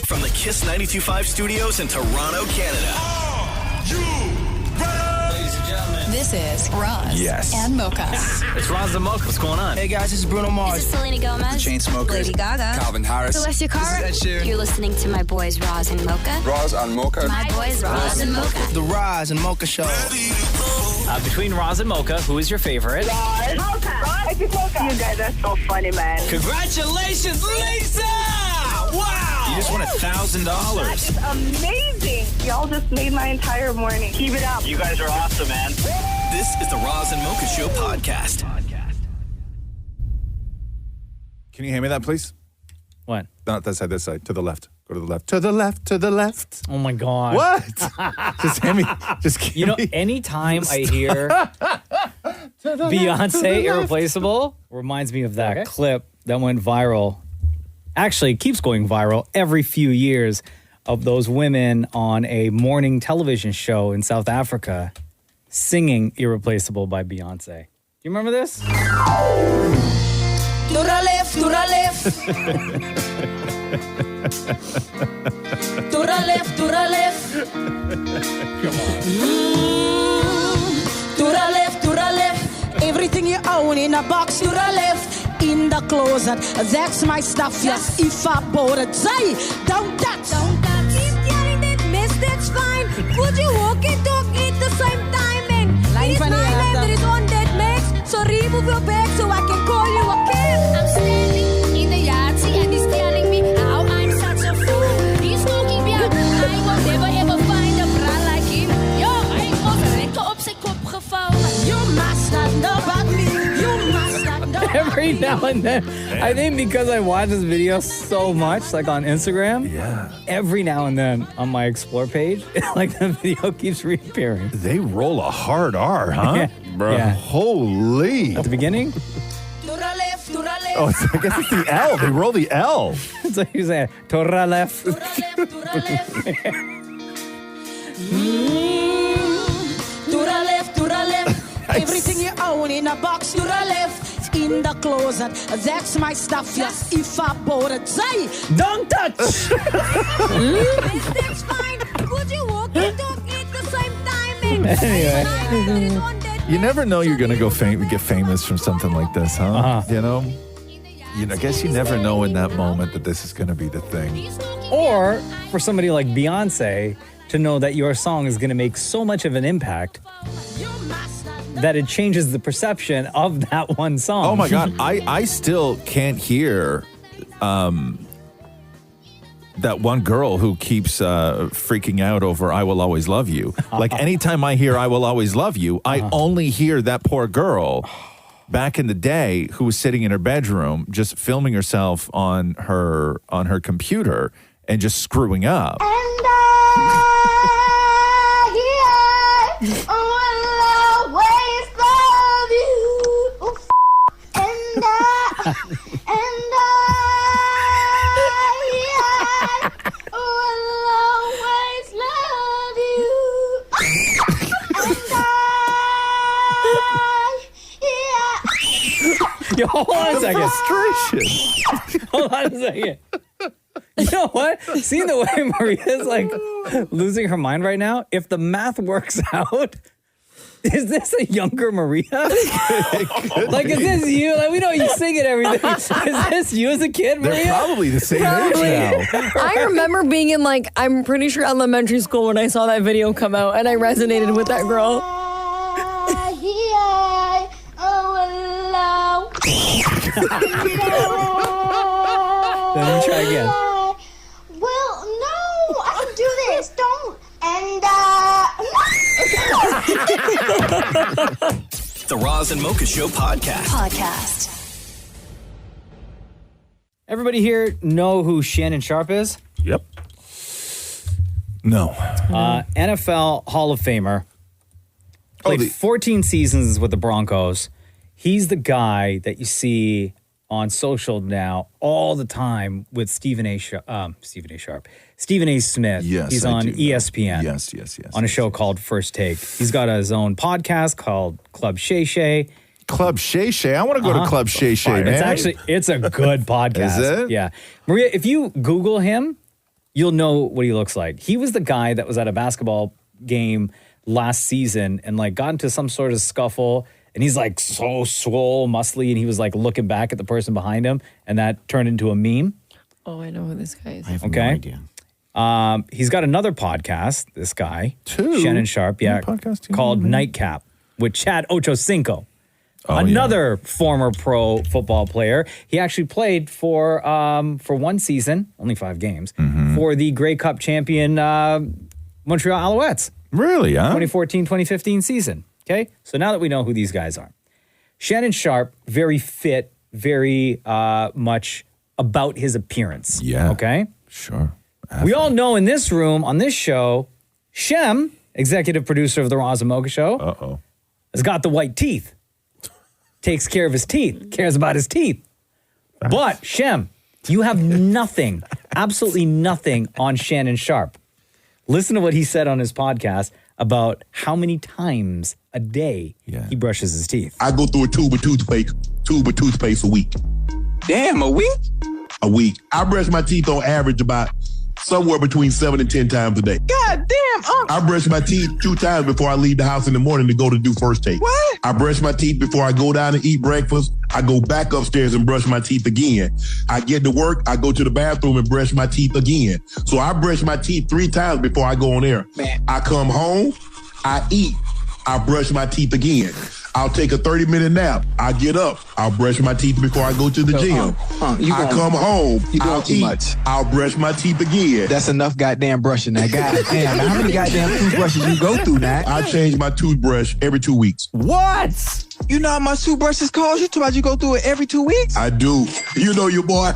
From the Kiss 92.5 studios in Toronto, Canada. Are you ready? Ladies and gentlemen. This is Roz Yes. and Mocha. It's Roz and Mocha. What's going on? Hey guys, this is Bruno Mars. This is Selena Gomez. The Chainsmokers. Lady Gaga. Calvin Harris. Celestia Cara. This is Ed Sheeran. You're listening to my boys Roz and Mocha. Roz and Mocha. My boys Roz and Mocha. The Roz and Mocha Show. Between Roz and Mocha, who is your favorite? Mocha. You guys are so funny, man. Congratulations, Lisa! Wow! You just won $1,000. It's amazing. Y'all just made my entire morning. Keep it up. You guys are awesome, man. This is the Roz and Mocha Show podcast. Can you hand me that, please? What? Not that side, this side. To the left. Go to the left. To the left. To the left. Oh my God. What? Just hand me. Just give You know, me. anytime I hear Beyonce Irreplaceable, reminds me of that clip that went viral. Actually, it keeps going viral every few years of those women on a morning television show in South Africa singing Irreplaceable by Beyonce. You remember this? To the left, to the left. To the left, to the left. Come on. To the left, to the left. Everything you own in a box. To the left, in the closet. That's my stuff. Yes, if I bought it, say, don't touch. Don't touch. Keep telling that miss, that's fine. Would you walk and talk at the same timing? It is my name that is on that mix. So remove your bag so I can call you a kid. I'm standing in the yard, see, and he's telling me how I'm such a fool. He's talking me out. I will never ever find a bra like him. Yo, I was lekker op zijn kop gevouwen. You must not know about me. You must not know about Every me. now and then, I think because I watch this video so much, like on Instagram, every now and then on my Explore page, like the video keeps reappearing. They roll a hard R, huh? Yeah. Bro, Yeah. holy. At the beginning, To the left, to the left. Oh, I guess it's the L. They roll the L. it's like you say, Torah left. To the left, to the left. To the left, to the left. Everything you own in a box. To the left, in the closet. That's my stuff. Yes, if I bought it, say, Don't touch! Miss, that's fine. Would you walk and talk at the same timing? Anyway. You never know you're going to go get famous from something like this, huh? You know? I guess you never know in that moment that this is going to be the thing. Or for somebody like Beyonce to know that your song is going to make so much of an impact that it changes the perception of that one song. Oh, my God. I still can't hear that one girl who keeps freaking out over I Will Always Love You. Like, anytime I hear I Will Always Love You, I only hear that poor girl back in the day who was sitting in her bedroom just filming herself on her computer and just screwing up. and I will always love you. And I will always love you. Yo, hold on a second. Frustration. Hold on a second. You know what? Seeing the way Maria's like losing her mind right now, if the math works out, is this a younger Maria? Like, is this you? Like, we know you sing and everything. Is this you as a kid, Maria? They're probably the same age now. I remember being in I'm pretty sure elementary school when I saw that video come out and I resonated with that girl. Let me try again. Well, no, I can do this. Don't. And The Roz and Mocha Show Podcast. Everybody here know who Shannon Sharpe is? Yep. No. NFL Hall of Famer. Played 14 seasons with the Broncos. He's the guy that you see on social now all the time with Stephen A. Smith. Yes, He's I on do know. ESPN. Yes. On a show called First Take. He's got his own podcast called Club Shay Shay. Club Shay Shay. I want to go to Club Shay Shay, man. It's a good podcast. Is it? Yeah. Maria, if you Google him, you'll know what he looks like. He was the guy that was at a basketball game last season and like got into some sort of scuffle. And he's like so swole, muscly, and he was like looking back at the person behind him, and that turned into a meme. Oh, I know who this guy is. I have no idea. He's got another podcast, this guy. Two? Shannon Sharpe, yeah. Podcast called Nightcap with Chad Ochocinco. Another former pro football player. He actually played for one season, only 5 games, for the Grey Cup champion Montreal Alouettes. Really, huh? 2014-2015 season. Okay, so now that we know who these guys are, Shannon Sharpe, very fit, very much about his appearance. Yeah. Okay? Sure. We all know in this room, on this show, Shem, executive producer of the Roz Mocha Show, has got the white teeth. Takes care of his teeth, cares about his teeth. But, Shem, you have nothing, absolutely nothing on Shannon Sharpe. Listen to what he said on his podcast about how many times a day he brushes his teeth. I go through a tube of toothpaste a week. Damn, a week? A week. I brush my teeth on average about somewhere between 7 and 10 times a day. God damn. I brush my teeth 2 times before I leave the house in the morning to go to do first take. What? I brush my teeth before I go down and eat breakfast. I go back upstairs and brush my teeth again. I get to work. I go to the bathroom and brush my teeth again. So I brush my teeth 3 times before I go on air. Man. I come home. I eat. I brush my teeth again. I'll take a 30-minute nap. I get up. I'll brush my teeth before I go to the gym. I come home. You doing I'll too eat. much. I'll brush my teeth again. That's enough goddamn brushing now. Goddamn. How many goddamn toothbrushes you go through now? I change my toothbrush every 2 weeks. What? You know how much toothbrushes cost? You talking about you go through it every 2 weeks? I do. You know your boy.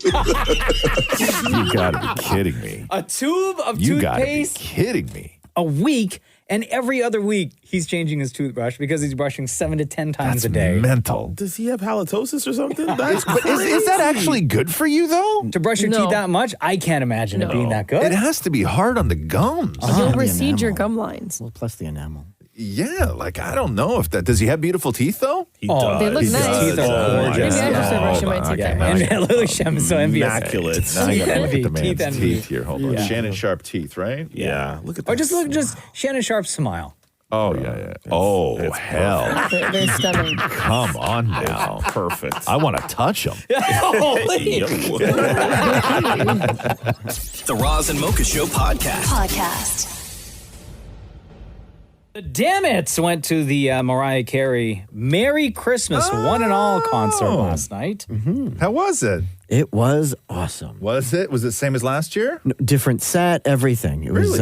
You gotta be kidding me. A tube of You gotta be toothpaste kidding me. a week, and every other week he's changing his toothbrush because he's brushing 7 to 10 times That's a day. mental. Does he have halitosis or something? That's But is that actually good for you, though? To brush your No. teeth that much? I can't imagine it being that good. It has to be hard on the gums. You'll The recede your enamel. gum lines. Well, plus the enamel. Yeah, like I don't know if that. Does he have beautiful teeth though? He Oh, does. they look He nice. does. Teeth are Oh, gorgeous. Maybe I should start brushing my teeth okay. that much. And Lily Shem is so envious. Immaculate. Now I gotta look at the Teeth man's envy. teeth here. Hold on. Yeah. Shannon Sharpe teeth, right? Yeah. Look at that. Or just Shannon Sharpe's smile. Oh yeah. Oh It's hell! They're stunning. Come on now. perfect. I want to touch him. The Roz and Mocha Show podcast. The Damnits went to the Mariah Carey Merry Christmas One and All concert last night. How was it? It was awesome. Was it? Was it same as last year? Different set, everything. It was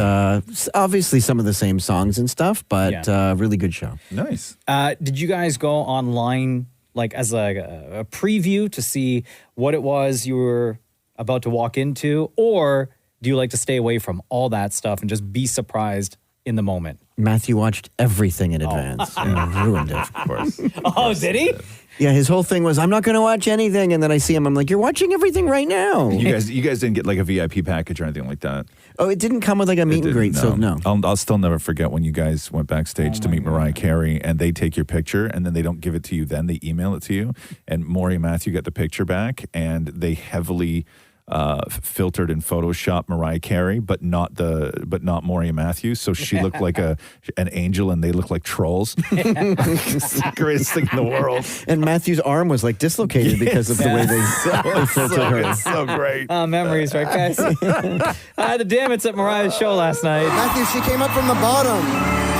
obviously some of the same songs and stuff, but really good show. Nice. Did you guys go online like as a preview to see what it was you were about to walk into, or do you like to stay away from all that stuff and just be surprised in the moment? Matthew watched everything in advance and ruined it, of course. Oh, did he? Yeah, his whole thing was, I'm not going to watch anything. And then I see him, I'm like, you're watching everything right now. You guys didn't get like a VIP package or anything like that. Oh, it didn't come with like a meet and greet, so no. I'll still never forget when you guys went backstage to meet Mariah Carey and they take your picture and then they don't give it to you then, they email it to you. And Maury and Matthew get the picture back and they heavily filtered and photoshopped Mariah Carey, but not Maury and Matthew. So she looked like an angel and they looked like trolls. It's the greatest thing in the world. And Matthew's arm was like dislocated because of the way they filtered her. It's so great. Memories, right, guys? The Damnits at Mariah's show last night. Matthew, she came up from the bottom.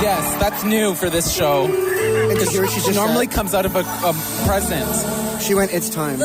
Yes, that's new for this show. And did you hear what she just normally said? comes out of a present. She went, it's time.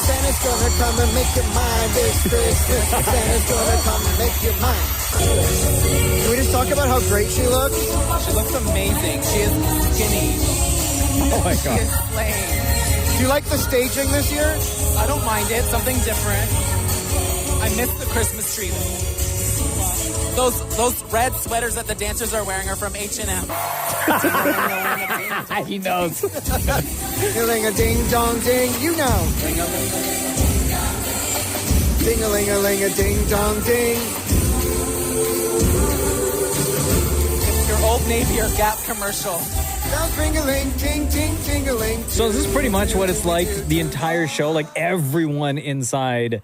Santa's gonna come and make your mind this Christmas. Santa's gonna come and make your mind. Can we just talk about how great she looks? She looks amazing. She is skinny. Oh my She God. is slaying. Do you like the staging this year? I don't mind it. Something different. I miss the Christmas tree. Those red sweaters that the dancers are wearing are from H&M. He knows. Ring a ding dong ding, you know. Ding-a-ling-a-ling-a-ding dong ding. It's your Old Navy or Gap commercial. Ring-a-ling, ting, ting, ting-a-ling. So is this pretty much what it's like the entire show? Like everyone inside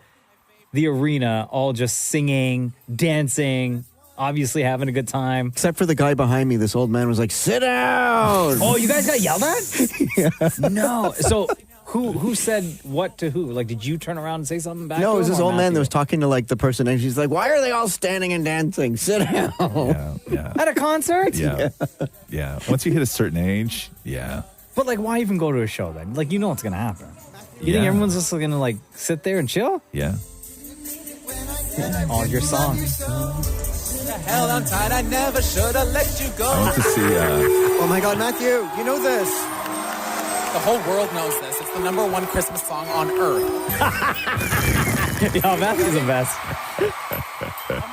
the arena all just singing, dancing, obviously having a good time. Except for the guy behind me, this old man was like, sit down. Oh, you guys got yelled at? Yeah. No. So who said what to who? Like, did you turn around and say something back? No, to it was him, this or old man that Matthew? was talking to like the person next. She's like, why are they all standing and dancing? Sit down. Yeah. At a concert? Yeah. Yeah. Once you hit a certain age, yeah. But like, why even go to a show then? Like, you know what's gonna happen. You think Yeah. everyone's just gonna like sit there and chill? Yeah. Oh, your song. The hell I'm tired. I never should have let you go. I went to see. Oh my God, Matthew, you know this. The whole world knows this. It's the #1 Christmas song on earth. Yo, Matthew's the best.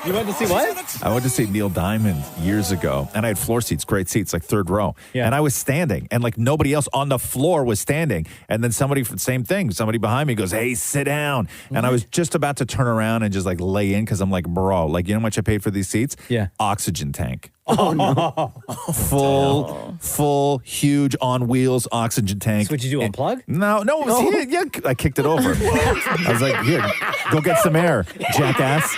You went to see what? I went to see Neil Diamond years ago, and I had floor seats, great seats, like third row. Yeah. And I was standing, and like nobody else on the floor was standing. And then somebody behind me goes, "Hey, sit down." And I was just about to turn around and just like lay in because I'm like, bro, like, you know how much I paid for these seats? Yeah. Oxygen tank. Oh no. Full, huge on wheels oxygen tank. So what you do, unplug? No. Yeah, I kicked it over. I was like, here, go get some air, jackass.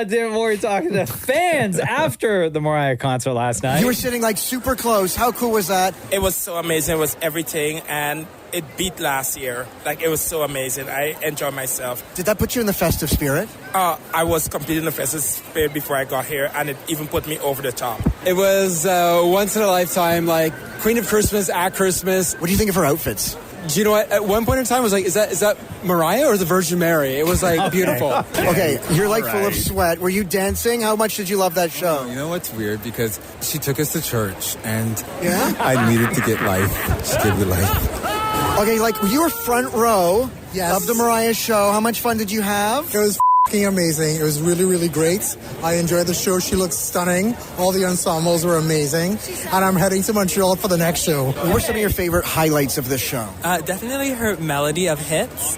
David Morey talking to fans after the Mariah concert last night. You were sitting like super close. How cool was that? It was so amazing. It was everything, and it beat last year. Like, it was so amazing. I enjoyed myself. Did that put you in the festive spirit? I was completely in the festive spirit before I got here, and it even put me over the top. It was once in a lifetime, like Queen of Christmas at Christmas. What do you think of her outfits? Do you know what? At one point in time, I was like, is that Mariah or the Virgin Mary? It was like beautiful. Okay, you're like full of sweat. Were you dancing? How much did you love that show? You know what's weird? Because she took us to church, and Yeah? I needed to get life. She gave me life. Okay, like you were front row Yes. of the Mariah show. How much fun did you have? It was f***ing amazing. It was really, really great. I enjoyed the show. She looked stunning. All the ensembles were amazing. And I'm heading to Montreal for the next show. What were some of your favorite highlights of this show? Definitely her melody of hits.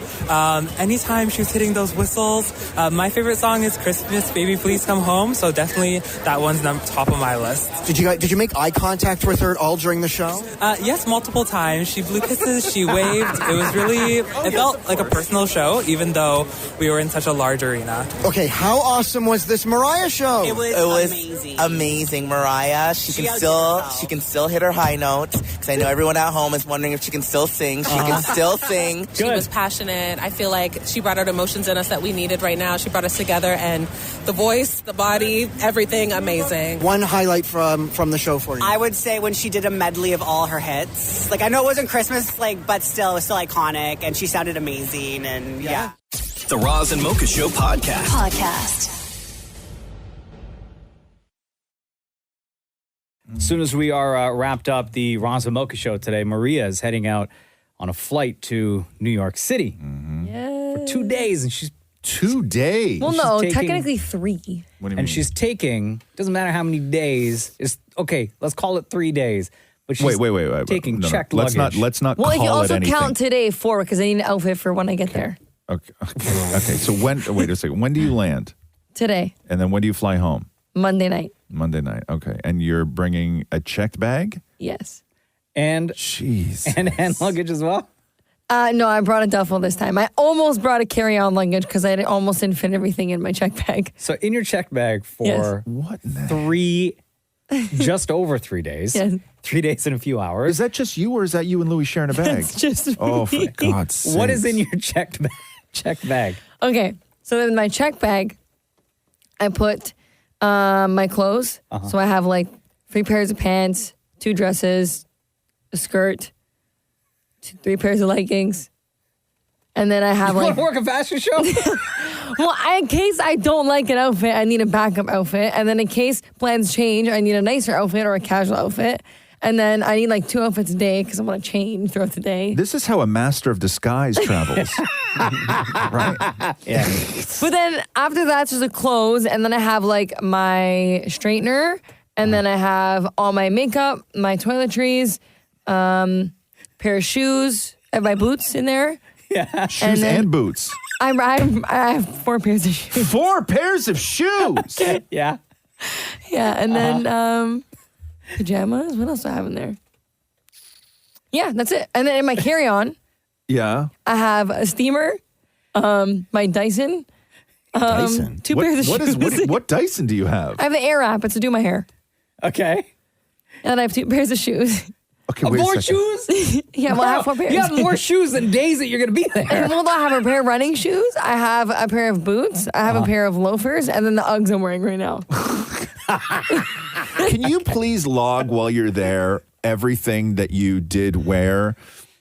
Anytime she was hitting those whistles. My favorite song is Christmas, Baby Please Come Home. So definitely that one's top of my list. Did you make eye contact with her at all during the show? Yes, multiple times. She blew kisses, she waved. It felt like a personal show, even though we were in such a large arena. Okay, how awesome was this Mariah show? It was amazing. Mariah, she can still hit her high notes, because I know everyone at home is wondering if she can still sing. She can still sing. She was passionate. I feel like she brought out emotions in us that we needed right now. She brought us together, and the voice, the body, everything amazing. One highlight from the show for you. I would say when she did a medley of all her hits. Like, I know it wasn't Christmas, but still, it was still iconic, and she sounded amazing, and yeah. The Roz and Mocha Show podcast. As soon as we are wrapped up the Roz and Mocha Show today, Maria is heading out on a flight to New York City for 2 days, and she's 2 days. Well, no, technically 3. What do you mean? And she's taking, doesn't matter how many days, okay, let's call it 3 days. But she's wait. taking No. checked Let's luggage. not Well, if you call it also anything. count today 4, because I need an outfit for when I get there. Okay. So wait a second. When do you land? Today, And then when do you fly home? Monday night. Monday night. Okay. And you're bringing a checked bag? Yes. And jeez. And hand luggage as well? No, I brought a duffel this time. I almost brought a carry-on luggage because I almost didn't fit everything in my check bag. So in your check bag for just over 3 days. Yes. 3 days and a few hours. Is that just you, or is that you and Louis sharing a bag? It's just Oh, me. for God's sake. What is in your checked bag? Okay, so in my check bag, I put my clothes. So I have like 3 pairs of pants, 2 dresses, a skirt, 3 pairs of leggings, and then I have You like. want to work a fashion show? Well, in case I don't like an outfit, I need a backup outfit, and then in case plans change, I need a nicer outfit or a casual outfit, and then I need like 2 outfits a day because I want to change throughout the day. This is how a master of disguise travels. Right? Yeah. But then after that's just the clothes, and then I have like my straightener, and then I have all my makeup, my toiletries, pair of shoes, and my boots in there. Yeah. Shoes and boots. I have 4 pairs of shoes. 4 pairs of shoes? Yeah. Yeah, and then pajamas. What else do I have in there? Yeah, that's it. And then in my carry-on, I have a steamer, my Dyson, Dyson? 2 pairs of shoes. What Dyson do you have? I have the Air app. It's to do my hair. Okay. And I have 2 pairs of shoes. Okay, wait more a second. shoes? Yeah, well, I have 4 pairs. You have more shoes than days that you're going to be there. And well, I have a pair of running shoes. I have a pair of boots. I have a pair of loafers, and then the Uggs I'm wearing right now. Can you please log while you're there everything that you did wear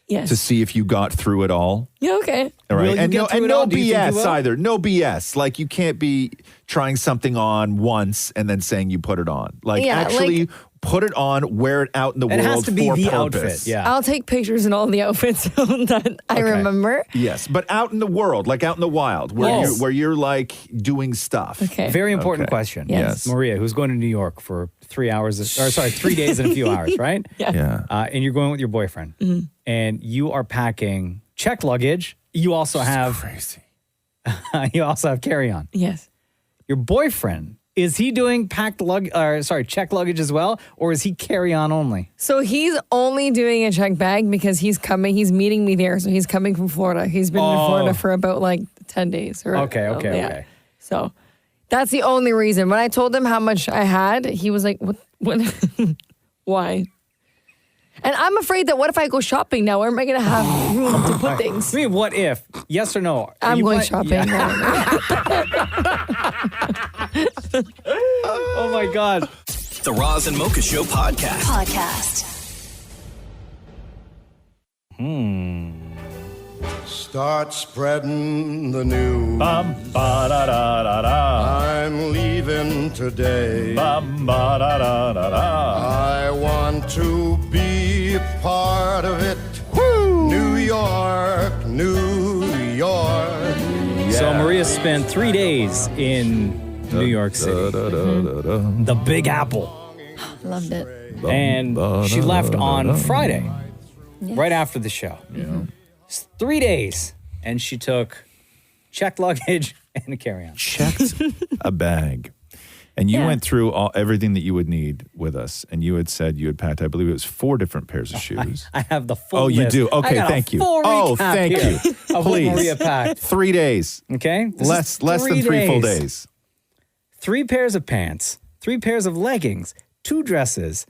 Yes. to see if you got through it all? Yeah, okay. All right. Will you And get no, through and it no all? Do you think you BS will? either. No BS. Like, you can't be trying something on once and then saying you put it on. Like, Yeah, actually like- put it on, wear it out in the It world has to be for the purpose. outfit. Yeah. I'll take pictures in all the outfits that I remember. Yes, but out in the world, like out in the wild, where Yes. you're like doing stuff. Okay. Very important Okay. question. Yes. Maria, who's going to New York for 3 days and a few hours, right? Yeah. And you're going with your boyfriend. And you are packing check luggage. You also have crazy. You also have carry-on. Yes. Your boyfriend, is he doing check luggage as well, or is he carry-on only? So he's only doing a check bag because he's meeting me there. So he's coming from Florida. He's been in Florida for about like 10 days. Okay. So that's the only reason. When I told him how much I had, he was like, what? Why? And I'm afraid that what if I go shopping now? Where am I going to have room to put things? I mean, what if? Yes or no? I'm going shopping. Yeah. Oh my God. The Roz and Mocha Show podcast. Start spreading the news. Bum-ba-da-da-da-da. I'm leaving today. Bum-ba-da-da-da-da. I want to be a part of it. New York, New York. So Maria spent 3 days in New York City. The Big Apple. Loved it. And she left on Friday, right after the show. It's 3 days. And she took checked luggage and a carry-on. Checked a bag. And you went through everything that you would need with us. And you had said you had packed, I believe it was 4 different pairs of shoes. I have the full Oh, you list. do? I Okay, got a thank you. full Oh, recap thank here you. Of what Please. Maria packed. 3 days. Okay? Less than 3 full days. 3 pairs of pants, 3 pairs of leggings, 2 dresses.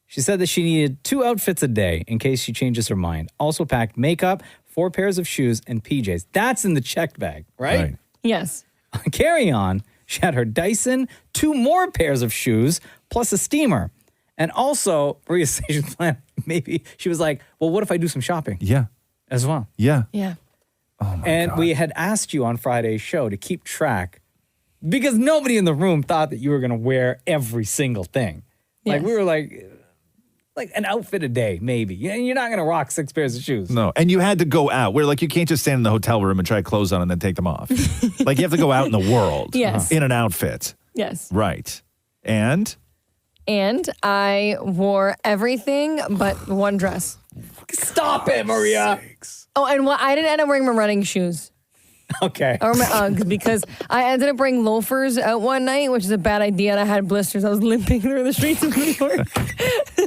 She said that she needed 2 outfits a day in case she changes her mind. Also packed makeup, 4 pairs of shoes, and PJs. That's in the checked bag, right? Yes. Carry on. She had her Dyson, 2 more pairs of shoes, plus a steamer. And also, Maria said she planned, maybe she was like, well, what if I do some shopping? Yeah. As well. Yeah. Yeah. Oh my And God. we had asked you on Friday's show to keep track because nobody in the room thought that you were going to wear every single thing. Like Yes. we were like an outfit a day, maybe. You're not going to rock 6 pairs of shoes. No, and you had to go out. Where like you can't just stand in the hotel room and try clothes on and then take them off. Like you have to go out in the world. Yes. In an outfit. Yes. Right. And And I wore everything but one dress. Stop it, Maria. Oh, and I didn't end up wearing my running shoes. Okay. Or my Uggs because I ended up bringing loafers out one night, which is a bad idea, and I had blisters. I was limping through the streets of New York.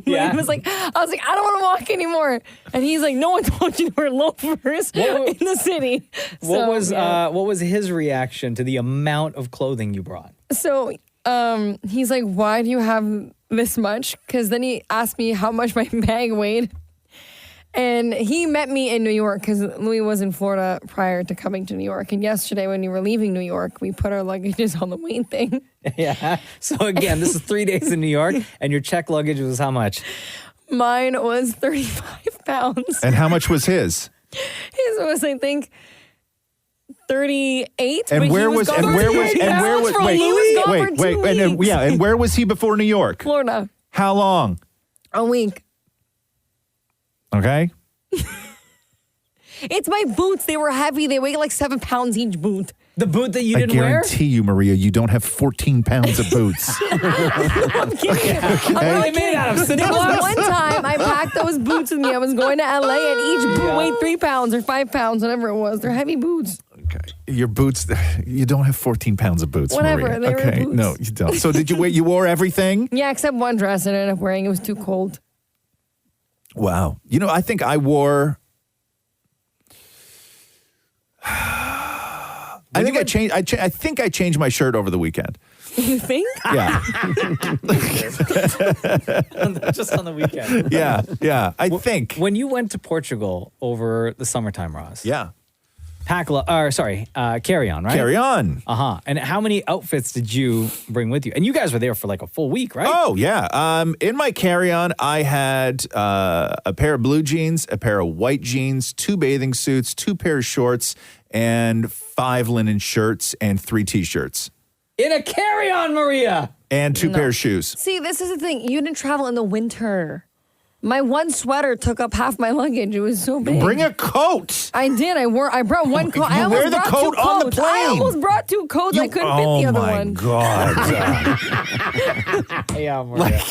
Yeah. I was like, I don't want to walk anymore. And he's like, no one told you to wear loafers in the city. What was his reaction to the amount of clothing you brought? So he's like, why do you have this much? Because then he asked me how much my bag weighed. And he met me in New York because Louis was in Florida prior to coming to New York. And yesterday when we were leaving New York, we put our luggages on the weight thing. Yeah. So again, this is 3 days in New York, and your check luggage was how much? Mine was 35 pounds. and how much was his? His was, I think, 38. And where was and where was and where was he before New York? Florida. How long? A week. Okay. It's my boots. They were heavy. They weigh like 7 pounds each boot. The boot that you I didn't wear? guarantee you, Maria, you don't have 14 pounds of boots. I'm kidding. I'm What are not they made kidding. out of, cinder There was blocks? one time I packed those boots with me. I was going to LA and each boot weighed 3 pounds or 5 pounds, whatever it was. They're heavy boots. Okay. Your boots, you don't have 14 pounds of boots, Whatever, Maria. they were Okay, boots. no, you don't. So did you wear, you wore everything? Yeah, except one dress I ended up wearing. It was too cold. Wow. You know, I think I wore... I think I changed my shirt over the weekend. You think? Yeah. Just on the weekend. Yeah. I think. When you went to Portugal over the summertime, Roz. Yeah. Carry On, right? Carry On. Uh-huh. And how many outfits did you bring with you? And you guys were there for like a full week, right? Oh, yeah. In my carry-on, I had a pair of blue jeans, a pair of white jeans, 2 bathing suits, 2 pairs of shorts, and 5 linen shirts and 3 T-shirts. In a carry-on, Maria! And 2 pairs of shoes. See, this is the thing. You didn't travel in the winter. My one sweater took up half my luggage. It was so big. Bring a coat. I did. I brought one coat. I almost wear the brought coat 2 on the coats. plane. I almost brought 2 coats. I couldn't fit the other one. God. Yeah, Maria.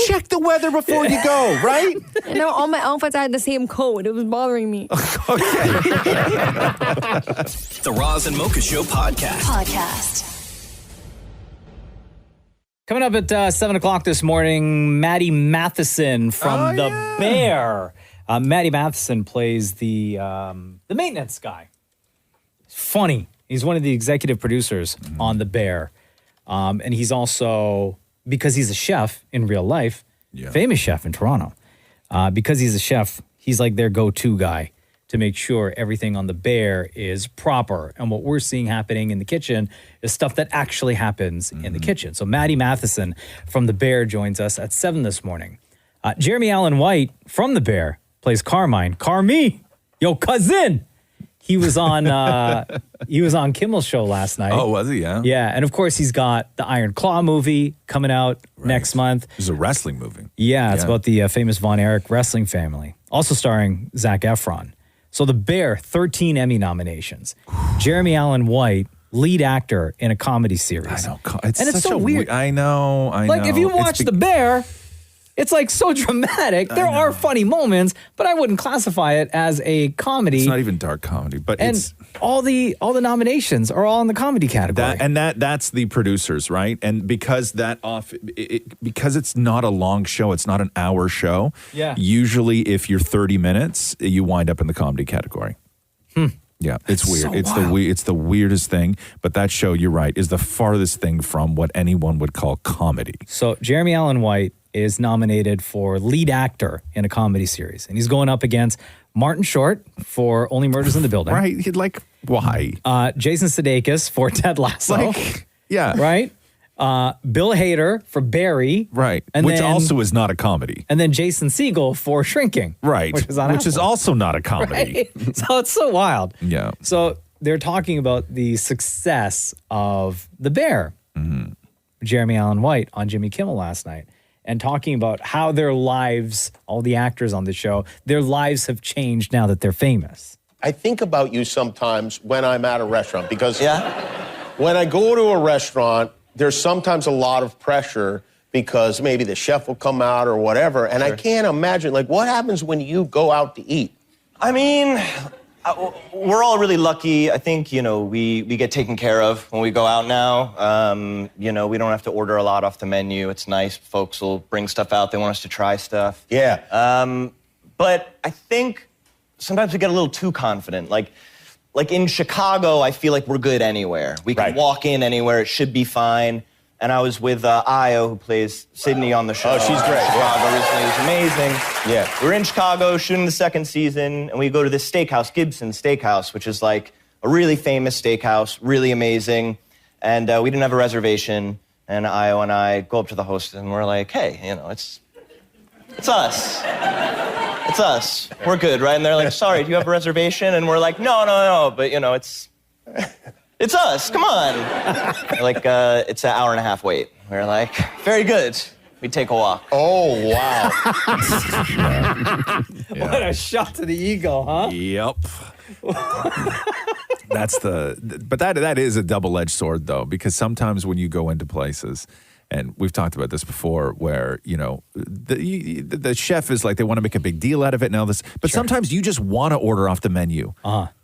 Check the weather before you go, right? And now all my outfits, I had the same coat. It was bothering me. The Roz and Mocha Show podcast. Coming up at 7 o'clock this morning, Matty Matheson from The Bear. Matty Matheson plays the maintenance guy. Funny. He's one of the executive producers on The Bear. And he's also, because he's a chef in real life, famous chef in Toronto. Because he's a chef, he's like their go-to guy to make sure everything on The Bear is proper. And what we're seeing happening in the kitchen is stuff that actually happens in the kitchen. So Matty Matheson from The Bear joins us at 7 this morning. Jeremy Allen White from The Bear plays Carmine. Carmi, yo cousin. He was on Kimmel's show last night. Oh, was he? Yeah. Yeah, and of course he's got the Iron Claw movie coming out next month. It's a wrestling movie. Yeah, it's about the famous Von Erich wrestling family. Also starring Zac Efron. So The Bear, 13 Emmy nominations. Jeremy Allen White, lead actor in a comedy series. I know. It's and it's such so a weird. I know. Like if you watch The Bear, it's like so dramatic. There are funny moments, but I wouldn't classify it as a comedy. It's not even dark comedy, but it's all the nominations are all in the comedy category. That's the producers, right? And because because it's not a long show, it's not an hour show. Yeah. Usually, if you're 30 minutes, you wind up in the comedy category. Yeah, it's weird. so It's wild. it's the weirdest thing. But that show, you're right, is the farthest thing from what anyone would call comedy. So Jeremy Allen White is nominated for lead actor in a comedy series, and he's going up against Martin Short for Only Murders in the Building. Right? Like, why? Jason Sudeikis for Ted Lasso. Yeah. Right? Bill Hader for Barry. Right. And which then- also is not a comedy. And then Jason Segel for Shrinking. Right. Which is on Which is Apple. also not a comedy. Right? So it's so wild. Yeah. So they're talking about the success of The Bear. Jeremy Allen White on Jimmy Kimmel last night. And talking about how their lives, all the actors on the show, their lives have changed now that they're famous. I think about you sometimes when I'm at a restaurant because when I go to a restaurant, there's sometimes a lot of pressure because maybe the chef will come out or whatever. And I can't imagine, like, what happens when you go out to eat? I mean, we're all really lucky. I think, we get taken care of when we go out now. We don't have to order a lot off the menu. It's nice. Folks will bring stuff out. They want us to try stuff. Yeah. But I think sometimes we get a little too confident. Like in Chicago, I feel like we're good anywhere. We can walk in anywhere. It should be fine. And I was with Io, who plays Sydney on the show. Oh, she's great. Chicago recently. It was amazing. Yeah. We were in Chicago shooting the second season, and we go to this steakhouse, Gibson Steakhouse, which is like a really famous steakhouse, really amazing. And we didn't have a reservation. And Io and I go up to the host, and we're like, hey, it's us. It's us. We're good, right? And they're like, sorry, do you have a reservation? And we're like, no. But, it's us. Come on. They're like, it's an hour and a half wait. We're like, very good. We take a walk. Oh, wow. What a shot to the ego, huh? Yep. But that is a double-edged sword, though, because sometimes when you go into places, and we've talked about this before, where, the chef is like, they want to make a big deal out of it and all this, but sometimes you just want to order off the menu.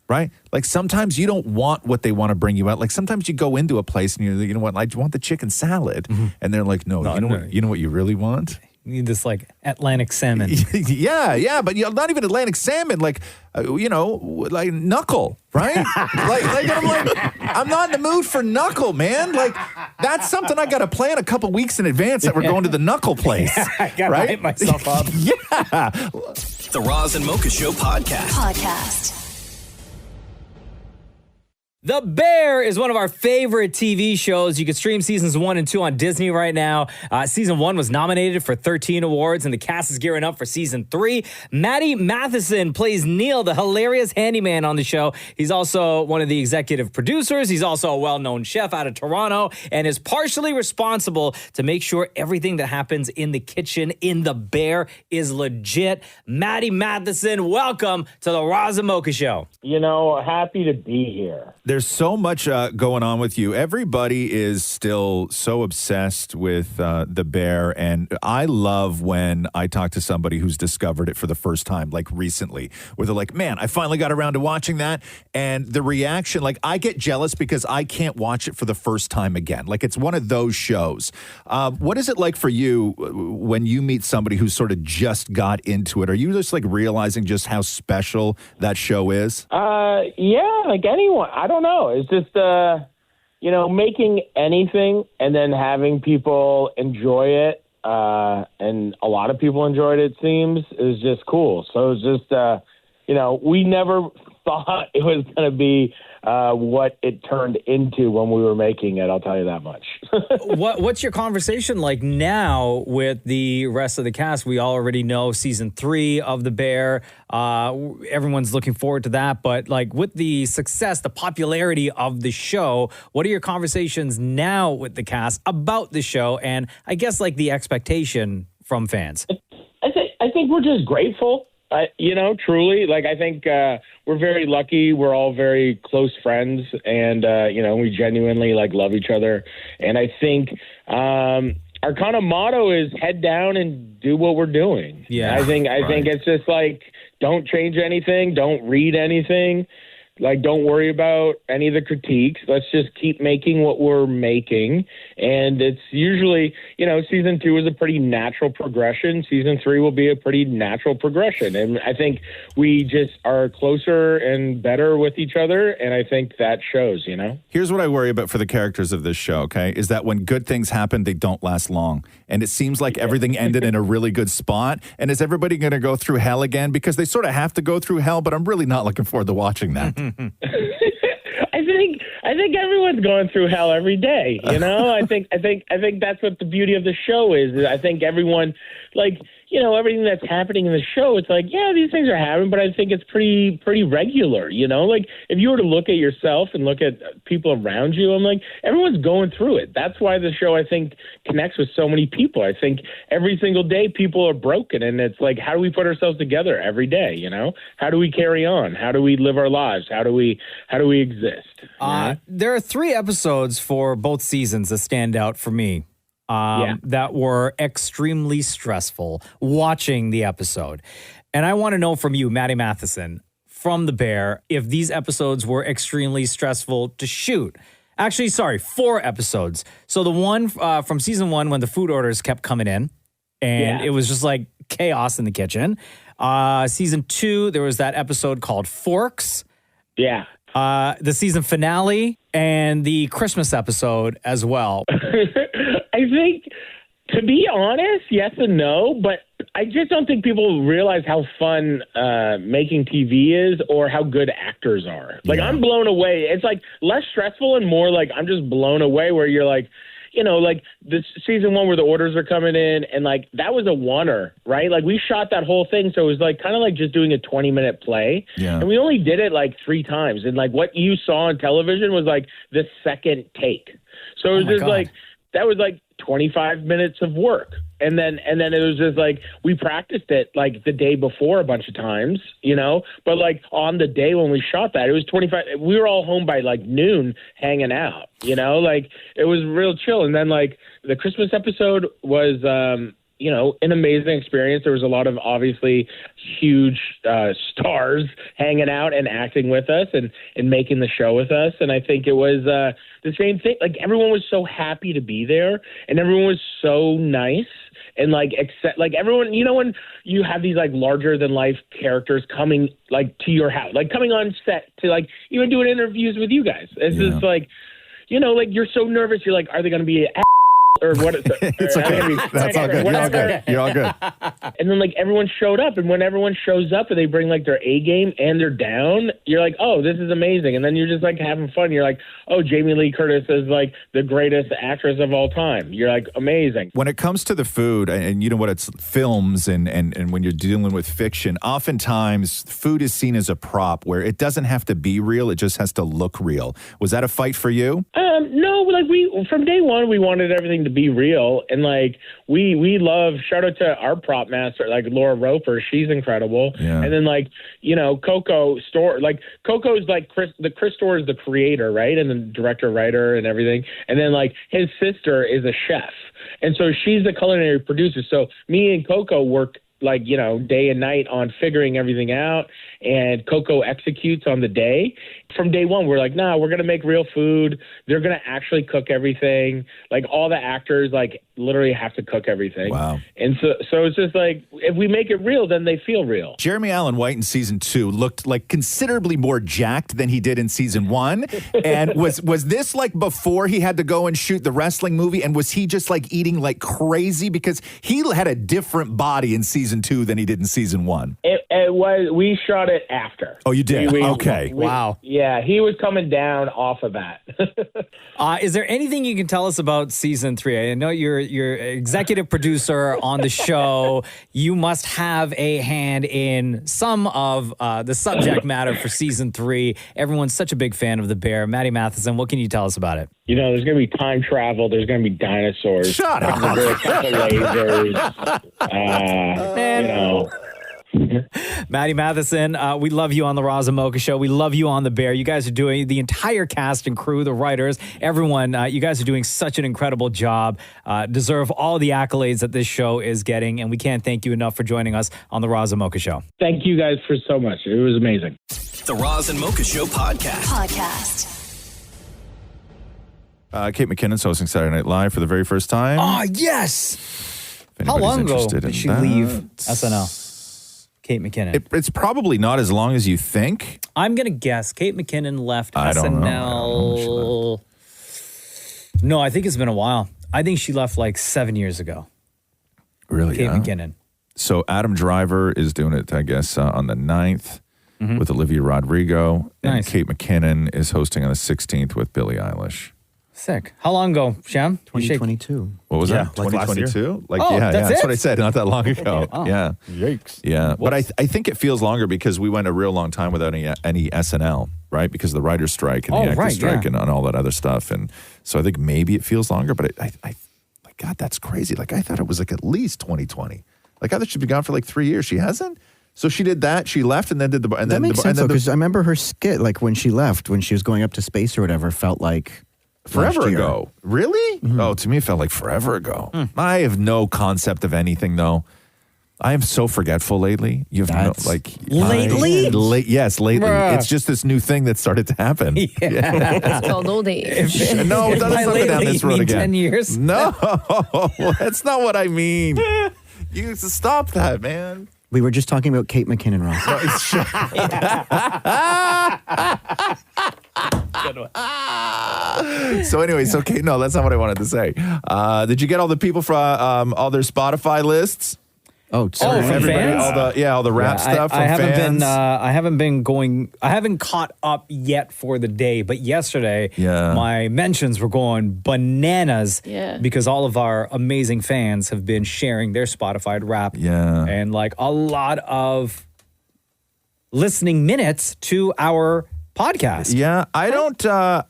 right? Like sometimes you don't want what they want to bring you out. Like sometimes you go into a place and you know what, I want the chicken salad. And they're like, no, you know what you really want? You need this like Atlantic salmon. yeah, but not even Atlantic salmon, like, like knuckle, right? I'm not in the mood for knuckle, man. Like, that's something I got to plan a couple weeks in advance that we're going to the knuckle place. I got to hype myself up. Yeah. The Roz and Mocha Show podcast. The Bear is one of our favorite TV shows. You can stream seasons 1 and 2 on Disney right now. Season 1 was nominated for 13 awards, and the cast is gearing up for season 3. Matty Matheson plays Neil, the hilarious handyman on the show. He's also one of the executive producers. He's also a well-known chef out of Toronto and is partially responsible to make sure everything that happens in the kitchen in The Bear is legit. Matty Matheson, welcome to the Roz and Mocha Show. Happy to be here. There's so much going on with you. Everybody is still so obsessed with The Bear, and I love when I talk to somebody who's discovered it for the first time, like recently, where they're like, man, I finally got around to watching that, and the reaction, like, I get jealous because I can't watch it for the first time again. Like, it's one of those shows. What is it like for you when you meet somebody who's sort of just got into it? Are you just, like, realizing just how special that show is? Yeah, like anyone. I don't know. It's just, making anything and then having people enjoy it, and a lot of people enjoyed it, seems, is just cool. So it's just, we never thought it was going to be what it turned into when we were making it, I'll tell you that much. What's your conversation like now with the rest of the cast? We already know season 3 of The Bear. Everyone's looking forward to that. But like with the success, the popularity of the show, what are your conversations now with the cast about the show? And I guess like the expectation from fans. I think we're just grateful. Truly, like, I think we're very lucky. We're all very close friends, and, we genuinely, like, love each other. And I think our kind of motto is head down and do what we're doing. Yeah. I think it's just, like, don't change anything. Don't read anything. Like, don't worry about any of the critiques. Let's just keep making what we're making. And it's usually, season 2 is a pretty natural progression. Season 3 will be a pretty natural progression. And I think we just are closer and better with each other. And I think that shows, Here's what I worry about for the characters of this show, okay, is that when good things happen, they don't last long. And it seems like everything ended in a really good spot. And is everybody going to go through hell again? Because they sort of have to go through hell, but I'm really not looking forward to watching that. I think everyone's going through hell every day. I think that's what the beauty of the show is. I think everyone, like, everything that's happening in the show, it's like, yeah, these things are happening, but I think it's pretty regular. Like if you were to look at yourself and look at people around you, I'm like, everyone's going through it. That's why the show, I think, connects with so many people. I think every single day people are broken, and it's like, how do we put ourselves together every day? How do we carry on? How do we live our lives? How do we exist? There are 3 episodes for both seasons that stand out for me. That were extremely stressful watching the episode. And I want to know from you, Matty Matheson, from The Bear, if these episodes were extremely stressful to shoot. Actually, 4 episodes. So the one from season 1 when the food orders kept coming in and it was just like chaos in the kitchen. Season 2, there was that episode called Forks. Yeah. The season finale and the Christmas episode as well. I think, to be honest, yes and no, but I just don't think people realize how fun making TV is or how good actors are. Like, I'm blown away. It's like less stressful and more like I'm just blown away, where you're like, like this season 1 where the orders are coming in, and like that was a oneer, right? Like we shot that whole thing, so it was like kind of like just doing a 20-minute play, and we only did it like 3 times, and like what you saw on television was like the second take. So it was like that was like 25 minutes of work. And then it was just like, we practiced it like the day before a bunch of times, but like on the day when we shot that, it was 25. We were all home by like noon hanging out, like it was real chill. And then like the Christmas episode was, an amazing experience. There was a lot of obviously huge stars hanging out and acting with us and making the show with us. And I think it was the same thing. Like, everyone was so happy to be there, and everyone was so nice. And except everyone, when you have these larger than life characters coming to your house, coming on set to even doing interviews with you guys. It's just you're so nervous. You're like, are they going to be or what? It's okay. That's all good. You're all good. You're all good. And then everyone showed up, and when everyone shows up and they bring their A game and they're down, you're like, oh, this is amazing. And then you're just having fun. You're like, oh, Jamie Lee Curtis is the greatest actress of all time. You're like, amazing. When it comes to the food, and you know what, it's films and when you're dealing with fiction, oftentimes food is seen as a prop where it doesn't have to be real. It just has to look real. Was that a fight for you? No, we from day one, we wanted everything to be real. And we love, shout out to our prop master, Laura Roper. She's incredible. Yeah. And then Coco Store, Coco's Chris Store is the creator, right? And the director, writer, and everything. And then his sister is a chef. And so she's the culinary producer. So me and Coco work day and night on figuring everything out, and Coco executes on the day. From day one, we're like, nah, we're going to make real food. They're going to actually cook everything. All the actors, literally have to cook everything. Wow. And so it's just if we make it real, then they feel real. Jeremy Allen White in season 2 looked considerably more jacked than he did in season 1. And was this before he had to go and shoot the wrestling movie? And was he just eating crazy? Because he had a different body in season 2 than he did in season 1. It was, we shot it after. Oh, you did? Okay. Wow. Yeah, he was coming down off of that. Is there anything you can tell us about season 3? I know you're executive producer on the show. You must have a hand in some of the subject matter for season 3. Everyone's such a big fan of The Bear. Matty Matheson, what can you tell us about it? There's going to be time travel. There's going to be dinosaurs. Shut up. There's a couple lasers. Matty Matheson, we love you on the Roz Mocha Show. We love you on The Bear. You guys are doing, the entire cast and crew, the writers, everyone, you guys are doing such an incredible job. Deserve all the accolades that this show is getting, and we can't thank you enough for joining us on the Roz Mocha Show. Thank you guys for so much. It was amazing. The Roz and Mocha Show podcast. Kate McKinnon's hosting Saturday Night Live for the very first time. Oh, yes. How long ago did she leave SNL? Kate McKinnon. It's probably not as long as you think. I'm going to guess Kate McKinnon left I SNL. don't know. No, I think it's been a while. I think she left 7 years ago. Really? Kate McKinnon. So Adam Driver is doing it, I guess, on the 9th with Olivia Rodrigo. And Nice. Kate McKinnon is hosting on the 16th with Billie Eilish. Sick. How long ago, Sham? 2022. What was that? like last year. 2022? That's that's it? what I said not that long ago. Okay. Oh. Yeah. Yikes. Yeah. But I think it feels longer because we went a real long time without any SNL, right? Because of the writer's strike and the actor's strike and all that other stuff. And so I think maybe it feels longer, but I God, that's crazy. I thought it was at least 2020. I thought she'd be gone for 3 years. She hasn't? So she did that. She left and then did the... And that then makes sense, because I remember her skit, when she left, when she was going up to space or whatever, felt like... Forever ago. Really? Mm-hmm. Oh, to me, it felt like forever ago. I have no concept of anything, though. I am so forgetful lately. You've lately? Yes, lately. Bruh. It's just this new thing that started to happen. It's called old age. No, let's not go down this road again. 10 years? No, that's not what I mean. You stop that, man. We were just talking about Kate McKinnon, Ross. So anyway, Kate, no, that's not what I wanted to say. Did you get all the people from all their Spotify lists? Oh, from fans? All the rap stuff from fans. I haven't caught up yet for the day, but yesterday my mentions were going bananas because all of our amazing fans have been sharing their Spotify rap and a lot of listening minutes to our podcast. Yeah, I don't get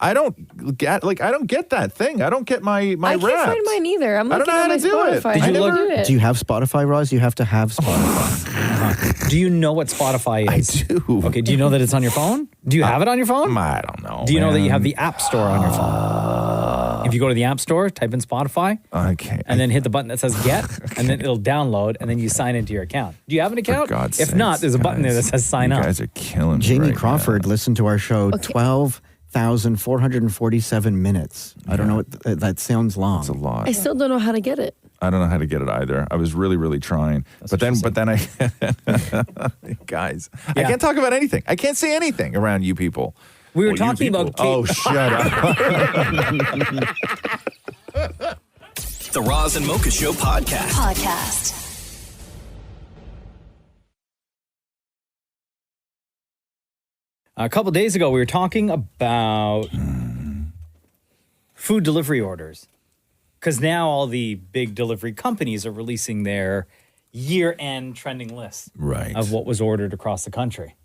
that thing. I don't get my I rap. can't find mine either. I'm looking at my Spotify. Did you look? Do you have Spotify, Roz? You have to have Spotify. Do you know what Spotify is? I do. Okay, do you know that it's on your phone? Do you have it on your phone? I don't know. Do you know that you have the App Store on your phone? If you go to the App Store, type in Spotify. Okay. And then hit the button that says Get, and then it'll download, and then you sign into your account. Do you have an account? If not, there's a button there that says Sign you Up. guys are killing me Jamie right Crawford listened to our show 12,447 minutes. I don't know what that sounds long. It's a lot. I still don't know how to get it. I don't know how to get it either. I was really, really trying. But then I, guys, I can't talk about anything. I can't say anything around you people. We were Well, you talking people. about Kate. Oh, shut up. The Roz and Mocha Show podcast. A couple days ago, we were talking about food delivery orders. Because now all the big delivery companies are releasing their year-end trending list of what was ordered across the country.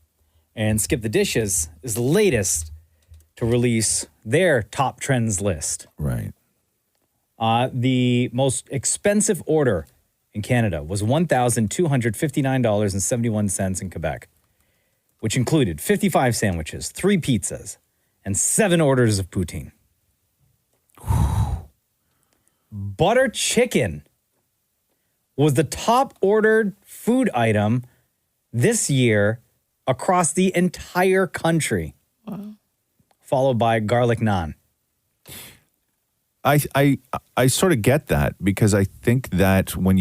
And Skip the Dishes is the latest to release their top trends list. Right. The most expensive order in Canada was $1,259.71 in Quebec, which included 55 sandwiches, 3 pizzas, and 7 orders of poutine. Butter chicken was the top ordered food item this year across the entire country. Wow. Followed by garlic naan. I sort of get that because I think that when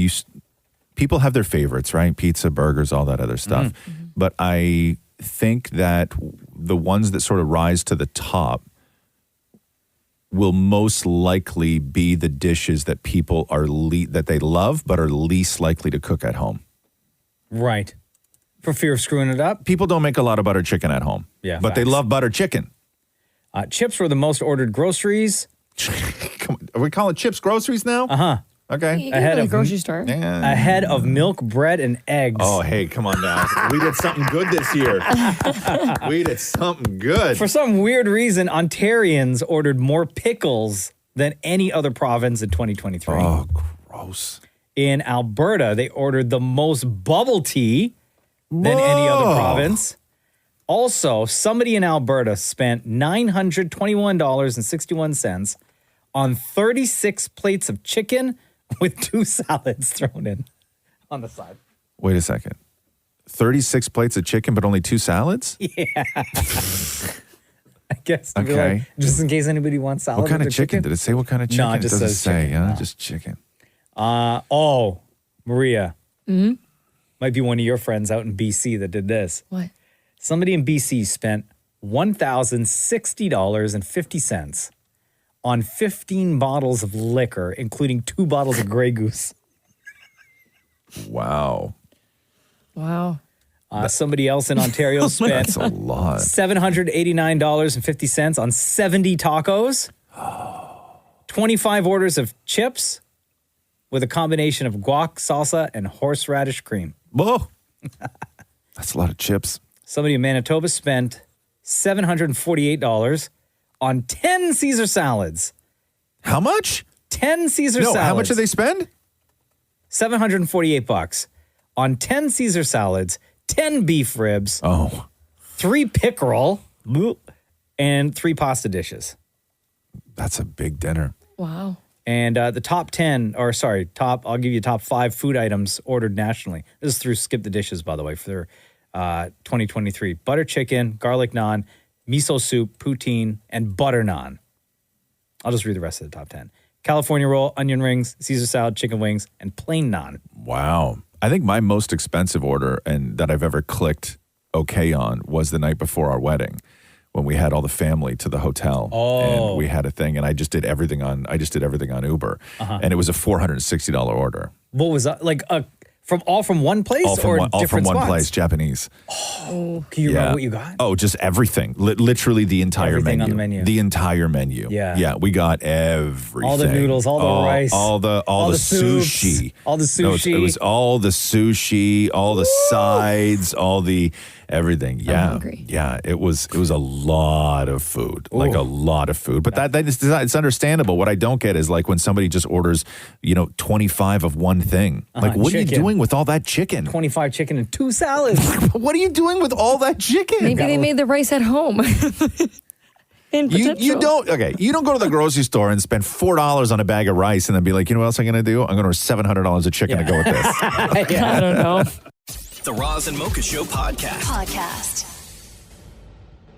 people have their favorites, right? Pizza, burgers, all that other stuff. Mm-hmm. But I think that the ones that sort of rise to the top will most likely be the dishes that people are that they love but are least likely to cook at home. Right. For fear of screwing it up. People don't make a lot of butter chicken at home. Yeah. But they love butter chicken. Chips were the most ordered groceries. Are we calling chips groceries now? Uh-huh. Okay. You go to the grocery store. Ahead of milk, bread, and eggs. Oh, hey, come on now. We did something good this year. We did something good. For some weird reason, Ontarians ordered more pickles than any other province in 2023. Oh, gross. In Alberta, they ordered the most bubble tea than any other province. Also, somebody in Alberta spent $921.61 on 36 plates of chicken with 2 salads thrown in on the side. Wait a second. 36 plates of chicken, but only 2 salads? Yeah. I guess. To be Okay. like, just in case anybody wants salad. What kind with of their chicken? Did it say what kind of chicken? No, it just doesn't says say. chicken. Huh? No. Just chicken. Maria. Mm-hmm. Might be one of your friends out in BC that did this. What? Somebody in BC spent $1,060.50 on 15 bottles of liquor, including 2 bottles of Grey Goose. Wow. Wow. Somebody else in Ontario spent That's a lot. $789.50 on 70 tacos, 25 orders of chips with a combination of guac, salsa, and horseradish cream. Whoa. That's a lot of chips. Somebody in Manitoba spent $748 on 10 Caesar salads. How much? 10 Caesar salads. How much did they spend? $748 on 10 Caesar salads, 10 beef ribs, 3 pickerel, and 3 pasta dishes. That's a big dinner. Wow. And the top 10, I'll give you top 5 food items ordered nationally. This is through Skip the Dishes, by the way, for their 2023. Butter chicken, garlic naan, miso soup, poutine, and butter naan. I'll just read the rest of the top 10. California roll, onion rings, Caesar salad, chicken wings, and plain naan. Wow. I think my most expensive order and that I've ever clicked okay on was the night before our wedding when we had all the family to the hotel. And we had a thing and I just did everything on Uber. And it was a $460 order. What was that? Like from one place All from different one spots? place, Japanese. Oh, can you remember what you got? Oh, just everything. Literally the entire Everything menu. on the menu. The entire menu. Yeah. Yeah, we got everything. All the noodles, all the rice, all the soups, sushi. all the sushi. No, it was all the sushi, all the sides, all the everything. Yeah. I'm hungry. Yeah, it was a lot of food. Like a lot of food. But that is it's understandable. What I don't get is like when somebody just orders, 25 of one thing. Like what are you doing with all that chicken? 25 chicken and 2 salads. What are you doing with all that chicken? Maybe they made the rice at home. You don't go to the grocery store and spend $4 on a bag of rice and then be like, you know what else I'm going to do? I'm going to $700 of chicken to go with this. I don't know. The Roz and Mocha Show podcast.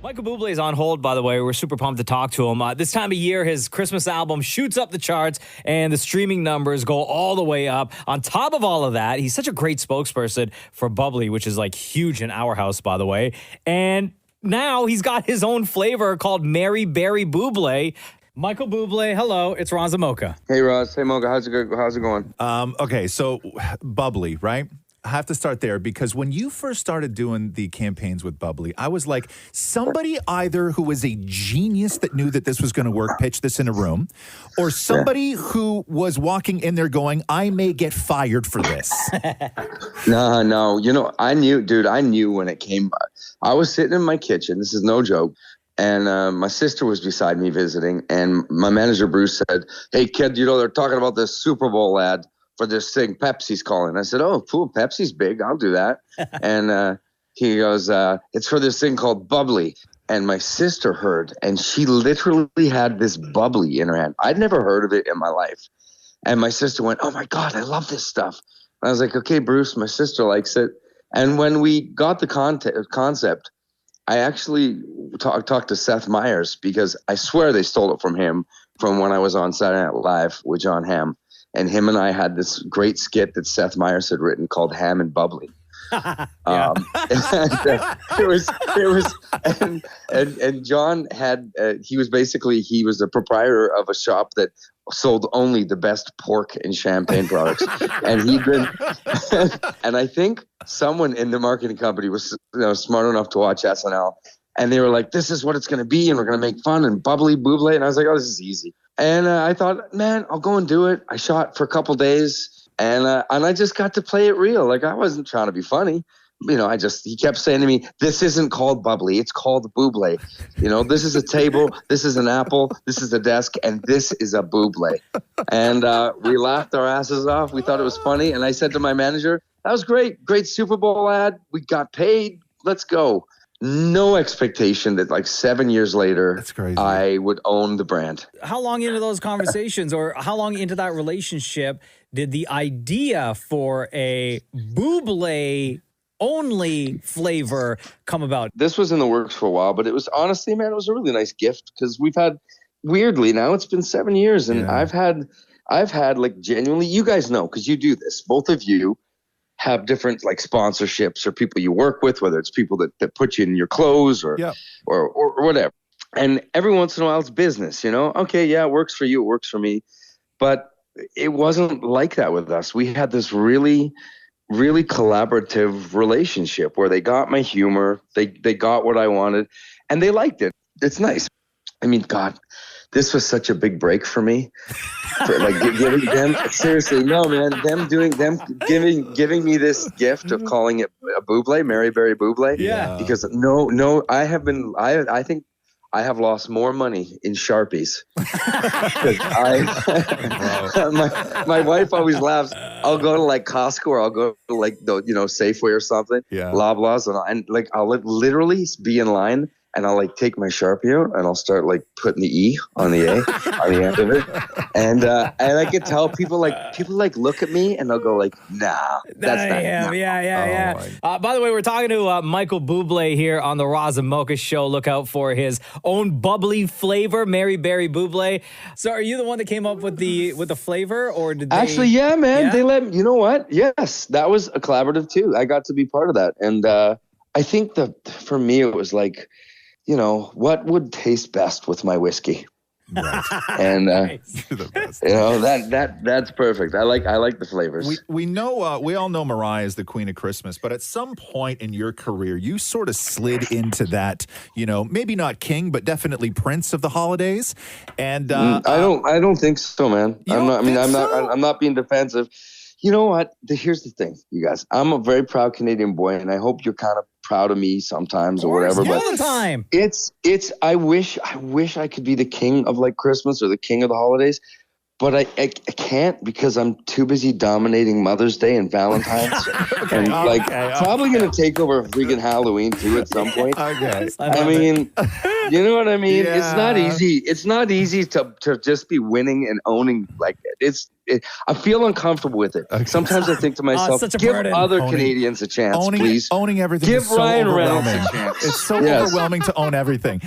Michael Buble is on hold, by the way. We're super pumped to talk to him. This time of year, his Christmas album shoots up the charts and the streaming numbers go all the way up. On top of all of that, he's such a great spokesperson for Buble, which is like huge in our house, by the way. And now he's got his own flavor called Mary Berry Buble. Michael Buble, hello. It's Roz and Mocha. Hey, Roz. Hey, Mocha. How's it going? Okay, so Buble, right? I have to start there because when you first started doing the campaigns with Buble, I was like, somebody either who was a genius that knew that this was going to work, pitched this in a room, or somebody who was walking in there going, I may get fired for this. No. You know, I knew when it came. I was sitting in my kitchen. This is no joke. And my sister was beside me visiting. And my manager, Bruce, said, hey, kid, you know, they're talking about this Super Bowl ad for this thing Pepsi's calling. I said, oh, cool, Pepsi's big. I'll do that. And he goes, it's for this thing called Buble. And my sister heard, and she literally had this bubbly in her hand. I'd never heard of it in my life. And my sister went, oh, my God, I love this stuff. And I was like, okay, Bruce, my sister likes it. And when we got the concept, I actually talked to Seth Meyers because I swear they stole it from him from when I was on Saturday Night Live with John Hamm. And him and I had this great skit that Seth Meyers had written called Ham and Bubbly. And John had, he was the proprietor of a shop that sold only the best pork and champagne products. And he'd been, and I think someone in the marketing company was smart enough to watch SNL. And they were like, this is what it's going to be. And we're going to make fun and Buble. And I was like, oh, this is easy. And I thought, man, I'll go and do it. I shot for a couple days and I just got to play it real. Like I wasn't trying to be funny. You know, he kept saying to me, this isn't called Buble. It's called Buble. You know, this is a table. This is an apple. This is a desk. And this is a Buble. And we laughed our asses off. We thought it was funny. And I said to my manager, that was great. Great Super Bowl ad. We got paid. Let's go. No expectation that like 7 years later, that's crazy, I would own the brand. How long into those conversations or how long into that relationship did the idea for a Buble only flavor come about? This was in the works for a while, but it was honestly, man, it was a really nice gift because we've had, weirdly now it's been 7 years and I've had like genuinely, you guys know, because you do this, both of you have different like sponsorships or people you work with, whether it's people that put you in your clothes or whatever. And every once in a while it's business, you know? Okay, yeah, it works for you, it works for me. But it wasn't like that with us. We had this really, really collaborative relationship where they got my humor, they got what I wanted, and they liked it. It's nice. I mean, God, this was such a big break for me. For like giving them, seriously, no, man, giving me this gift of calling it a Buble, Mary Berry Buble. Yeah. Because I think I have lost more money in Sharpies. My wife always laughs. I'll go to like Costco or I'll go to like Safeway or something. Yeah. Loblaws and like I'll literally be in line. And I'll like take my Sharpie out and I'll start like putting the E on the A on the end of it. And I could tell people look at me and they'll go like, nah, that's not him. Yeah. By the way, we're talking to Michael Buble here on the Roz and Mocha Show. Look out for his own bubbly flavor, Mary Berry Buble. So are you the one that came up with the flavor or did they? Actually, yeah, man. Yeah? They let me, you know what? Yes, that was a collaborative too. I got to be part of that. And I think that for me, it was like, you know, what would taste best with my whiskey? Right. And that's perfect. I like the flavors. We know we all know Mariah is the queen of Christmas, but at some point in your career, you sort of slid into that, you know, maybe not king, but definitely prince of the holidays. And I don't think so, man. I'm not being defensive. You know what? Here's the thing, you guys. I'm a very proud Canadian boy, and I hope you're kind of proud of me sometimes or whatever. But all the time. I wish I could be the king of like Christmas or the king of the holidays, but I can't because I'm too busy dominating Mother's Day and Valentine's. And probably going to take over freaking Halloween too at some point. Okay. I mean, you know what I mean? Yeah. It's not easy. It's not easy to just be winning and owning like it. I feel uncomfortable with it. Okay. Sometimes I think to myself, give other Canadians a chance, please. Owning everything give is so Ryan Reynolds overwhelming. a chance. It's so overwhelming to own everything.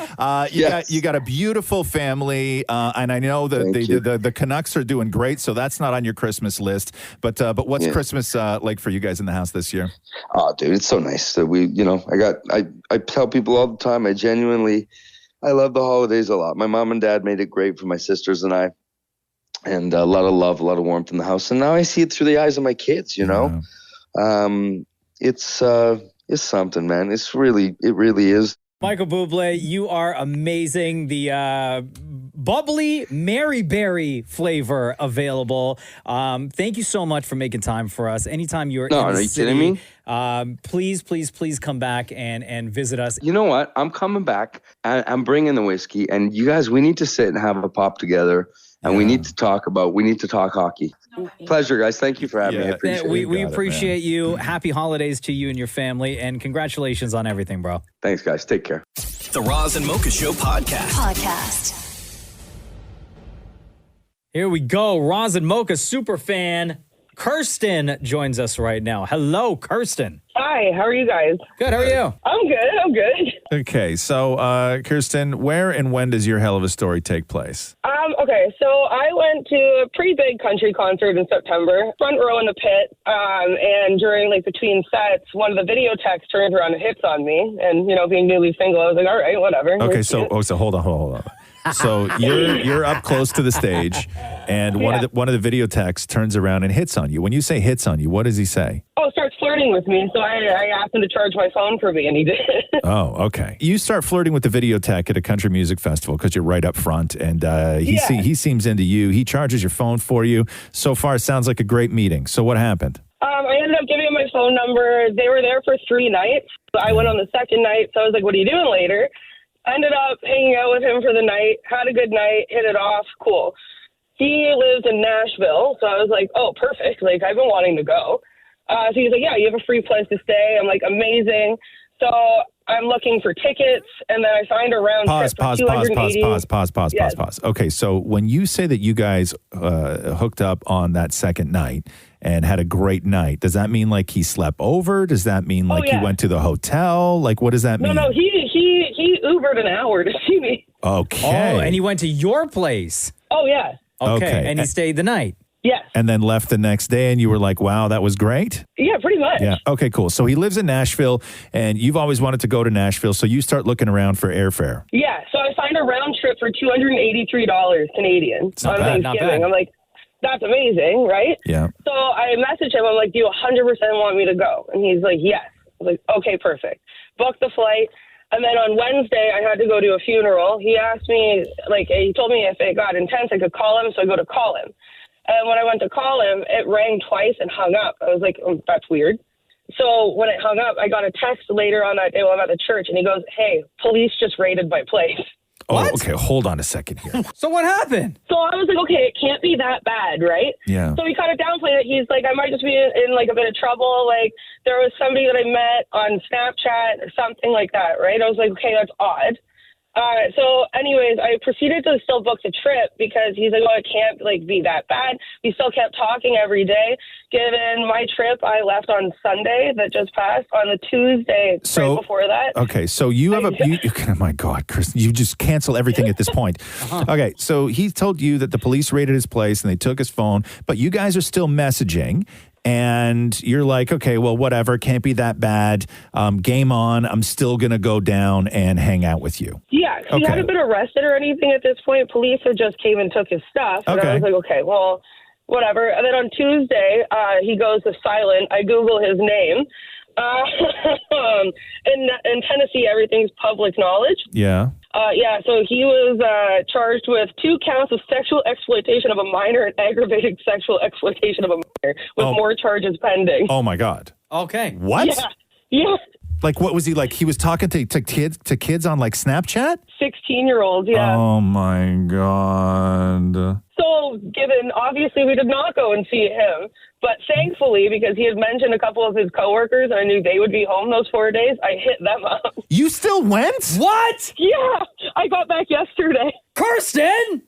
You got a beautiful family, and I know that the Canucks are doing great, so that's not on your Christmas list. But what's Christmas like for you guys in the house this year? Oh, dude, it's so nice that I tell people all the time, I love the holidays a lot. My mom and dad made it great for my sisters and I. And a lot of love, a lot of warmth in the house. And now I see it through the eyes of my kids, you know? It's something, man. It really is. Michael Buble, you are amazing. The bubbly Mary Berry flavor available. Thank you so much for making time for us. Anytime you're in the are you city, kidding me? Please come back and visit us. You know what? I'm coming back. I'm bringing the whiskey. And you guys, we need to sit and have a pop together. And we need to talk hockey. Pleasure, guys. Thank you for having me. I appreciate it. We appreciate you. Happy holidays to you and your family. And congratulations on everything, bro. Thanks, guys. Take care. The Roz and Mocha Show podcast. Here we go. Roz and Mocha super fan Kirsten joins us right now. Hello, Kirsten. Hi, how are you guys? Good, how are you? I'm good. Okay, so Kirsten, where and when does your hell of a story take place? Okay, so I went to a pretty big country concert in September, front row in the pit, and during between sets, one of the video techs turns around and hits on me, and being newly single, I was like, all right, whatever. Okay, so hold on. So you're up close to the stage, and one of the video techs turns around and hits on you. When you say hits on you, what does he say? Oh, starts flirting with me. So I asked him to charge my phone for me, and he did. Oh, okay. You start flirting with the video tech at a country music festival because you're right up front, and he seems into you. He charges your phone for you. So far, it sounds like a great meeting. So what happened? I ended up giving him my phone number. They were there for 3 nights. I went on the second night, so I was like, what are you doing later? I ended up hanging out with him for the night, had a good night, hit it off, cool. He lives in Nashville, so I was like, oh, perfect. I've been wanting to go. So he's like, yeah, you have a free place to stay. I'm like, amazing. So I'm looking for tickets, and then I find a round trip for $280. Pause. Okay, so when you say that you guys hooked up on that second night and had a great night, does that mean he slept over? Does that mean he went to the hotel? What does that mean? No, he Ubered an hour to see me. Okay. Oh, and he went to your place. Oh, yeah. Okay. And he stayed the night. Yes. And then left the next day, and you were like, wow, that was great? Yeah, pretty much. Yeah. Okay, cool. So he lives in Nashville, and you've always wanted to go to Nashville, so you start looking around for airfare. Yeah, so I find a round trip for $283 Canadian on Thanksgiving. I'm like, that's amazing, right? Yeah. So I message him. I'm like, do you 100% want me to go? And he's like, yes. I was like, okay, perfect. Booked the flight. And then on Wednesday, I had to go to a funeral. He asked me, he told me if it got intense, I could call him, so I go to call him. And when I went to call him, it rang twice and hung up. I was like, oh, that's weird. So when it hung up, I got a text later on that day while I'm at the church, and he goes, hey, police just raided my place. Oh, okay. Hold on a second here. So what happened? So I was like, okay, it can't be that bad, right? Yeah. So he kind of downplayed it. He's like, I might just be in a bit of trouble. There was somebody that I met on Snapchat or something like that, right? I was like, okay, that's odd. So anyways, I proceeded to still book the trip because he's like, oh, it can't be that bad. We still kept talking every day. Given my trip, I left on Sunday that just passed on the Tuesday right before that. Okay, so you have oh my God, Chris, you just cancel everything at this point. Okay, so he told you that the police raided his place and they took his phone, but you guys are still messaging. And you're like, okay, well, whatever, can't be that bad. Game on. I'm still going to go down and hang out with you. Yeah, he hadn't been arrested or anything at this point. Police had just came and took his stuff. And I was like, okay, well, whatever. And then on Tuesday, he goes to silent. I Google his name. In Tennessee, everything's public knowledge. Yeah. So he was charged with 2 counts of sexual exploitation of a minor and aggravated sexual exploitation of a minor with more charges pending. Oh, my God. Okay. What? Yeah. What was he like? He was talking to kids on Snapchat? 16-year-olds, yeah. Oh, my God. So given, obviously, we did not go and see him. But thankfully, because he had mentioned a couple of his coworkers and I knew they would be home those 4 days, I hit them up. You still went? What? Yeah, I got back yesterday. Kirsten!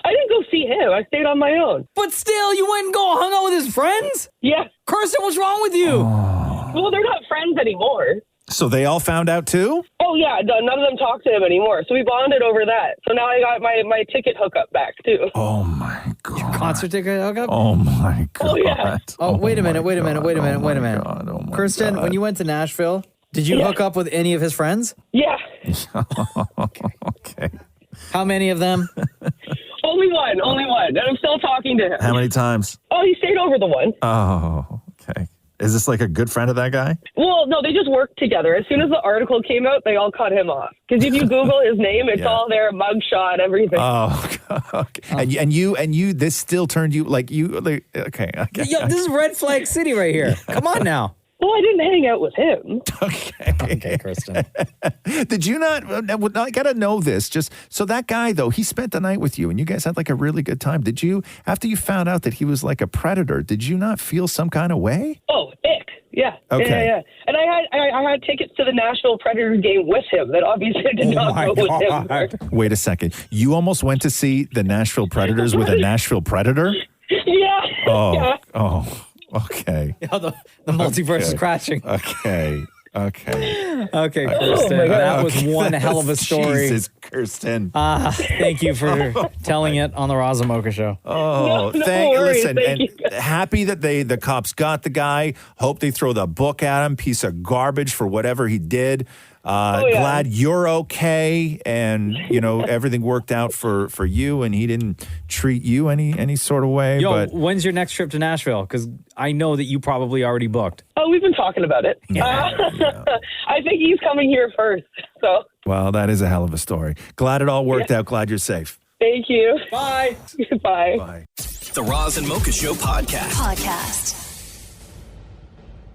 I didn't go see him. I stayed on my own. But still, you went and hung out with his friends? Yeah. Kirsten, what's wrong with you? Well, they're not friends anymore. So they all found out too? Oh, yeah. None of them talk to him anymore. So we bonded over that. So now I got my ticket hookup back, too. Oh, my God. Your concert ticket hookup? Oh, my God. Oh, yeah. Oh, wait a minute. Kirsten, when you went to Nashville, did you hook up with any of his friends? Yeah. Okay. How many of them? Only one. And I'm still talking to him. How many times? Oh, he stayed over the one. Oh, okay. Is this like a good friend of that guy? Well, no, they just worked together. As soon as the article came out, they all cut him off. Because if you Google his name, it's all there, mugshot, everything. Oh, okay. And you, this still turned you okay. Yo, this is Red Flag City right here. Come on now. Well, I didn't hang out with him. Okay, Kirsten. Did you not? I got to know this. Just so that guy, though, he spent the night with you and you guys had like a really good time. Did you, after you found out that he was like a predator, did you not feel some kind of way? Oh, ick. Yeah. Okay. Yeah. And I had tickets to the Nashville Predators game with him that obviously I did not go with him. Wait a second. You almost went to see the Nashville Predators with a Nashville Predator? Yeah. Oh. Yeah. Oh. Okay. Yeah, the multiverse is crashing. Okay. Okay, Oh, Kirsten. That was one hell of a story. Jesus, Kirsten. Thank you for telling it on the Roz Mocha Show. Oh, listen, happy that the cops got the guy. Hope they throw the book at him. Piece of garbage for whatever he did. Glad you're okay, and everything worked out for you, and he didn't treat you any sort of way. Yo, but when's your next trip to Nashville? Because I know that you probably already booked. Oh, we've been talking about it. I think he's coming here first. So. Well, that is a hell of a story. Glad it all worked out. Glad you're safe. Thank you. Bye. Bye. Bye. The Roz and Mocha Show podcast.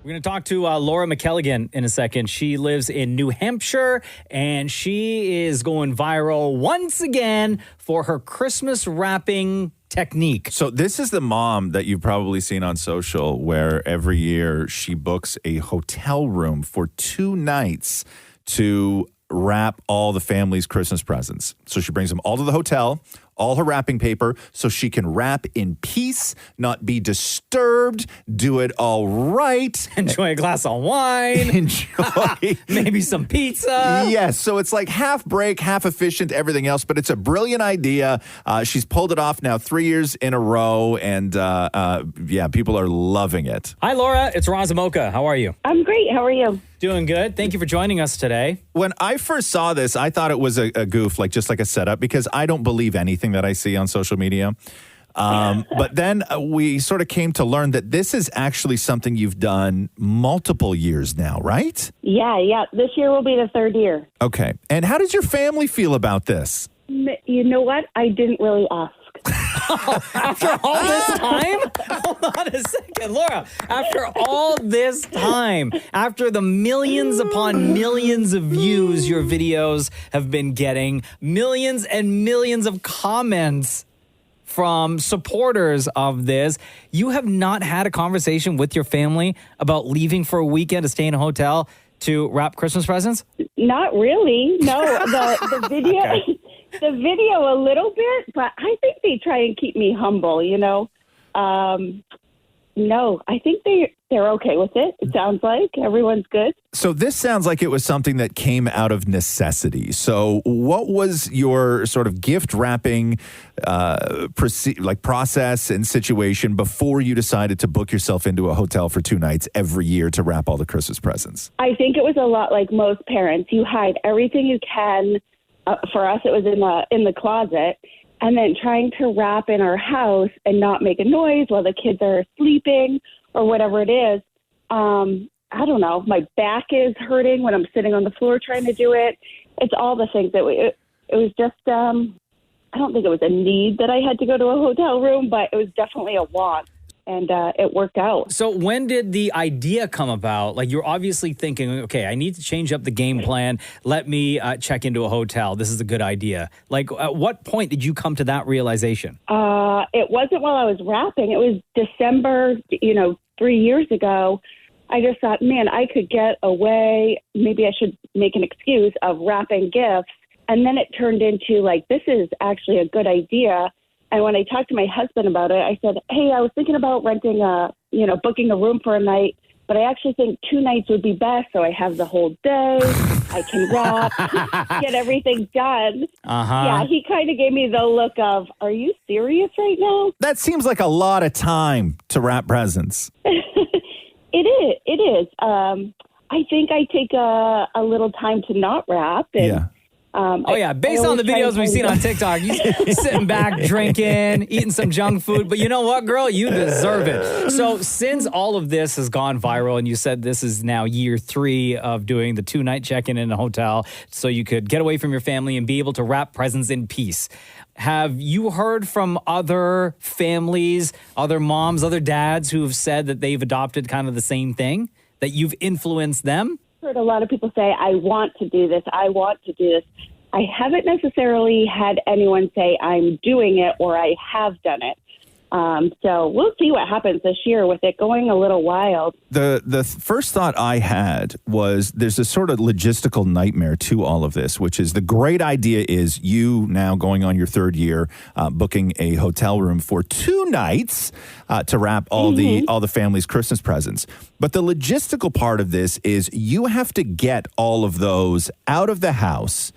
We're going to talk to Laura McKelligan in a second. She lives in New Hampshire, and she is going viral once again for her Christmas wrapping technique. So this is the mom that you've probably seen on social where every year she books a hotel room for 2 nights to wrap all the family's Christmas presents. So she brings them all to the hotel, all her wrapping paper, so she can wrap in peace, not be disturbed, do it all right. Enjoy a glass of wine. Enjoy. Maybe some pizza. Yes, so it's like half break, half efficient, everything else, but it's a brilliant idea. She's pulled it off now 3 years in a row, and people are loving it. Hi, Laura. It's Roz Mocha. How are you? I'm great. How are you? Doing good. Thank you for joining us today. When I first saw this, I thought it was a goof, just like a setup, because I don't believe anything that I see on social media. But then we sort of came to learn that this is actually something you've done multiple years now, right? Yeah. This year will be the 3rd year. Okay. And how does your family feel about this? You know what? I didn't really ask. After all this time? Hold on a second, Laura. After all this time, after the millions upon millions of views your videos have been getting, millions and millions of comments from supporters of this, you have not had a conversation with your family about leaving for a weekend to stay in a hotel to wrap Christmas presents? Not really. No, the video... Okay. The video a little bit, but I think they try and keep me humble, No, I think they're okay with it. It sounds like everyone's good. So this sounds like it was something that came out of necessity. So what was your sort of gift wrapping process and situation before you decided to book yourself into a hotel for 2 nights every year to wrap all the Christmas presents? I think it was a lot like most parents. You hide everything you can. For us, it was in the closet, and then trying to wrap in our house and not make a noise while the kids are sleeping or whatever it is. I don't know. My back is hurting when I'm sitting on the floor trying to do it. It's all the things that it was just. I don't think it was a need that I had to go to a hotel room, but it was definitely a want. and it worked out. So when did the idea come about? Like, you're obviously thinking, okay, I need to change up the game plan. Let me check into a hotel. This is a good idea. Like, at what point did you come to that realization? It wasn't while I was rapping. It was December, 3 years ago. I just thought, man, I could get away. Maybe I should make an excuse of wrapping gifts. And then it turned into like, this is actually a good idea. And when I talked to my husband about it, I said, hey, I was thinking about renting booking a room for a night, but I actually think 2 nights would be best. So I have the whole day. I can wrap, get everything done. Yeah, he kind of gave me the look of, are you serious right now? That seems like a lot of time to wrap presents. It is. I think I take a little time to not wrap. And, based on the videos we've seen on TikTok, you sitting back, drinking, eating some junk food. But you know what, girl? You deserve it. So since all of this has gone viral, and you said this is now year 3 of doing the 2-night check-in in a hotel so you could get away from your family and be able to wrap presents in peace. Have you heard from other families, other moms, other dads who have said that they've adopted kind of the same thing, that you've influenced them? I've heard a lot of people say, I want to do this. I want to do this. I haven't necessarily had anyone say I'm doing it or I have done it. So we'll see what happens this year with it going a little wild. The first thought I had was there's a sort of logistical nightmare to all of this, which is the great idea is you now going on your 3rd year, booking a hotel room for 2 nights to wrap all the family's Christmas presents. But the logistical part of this is you have to get all of those out of the house,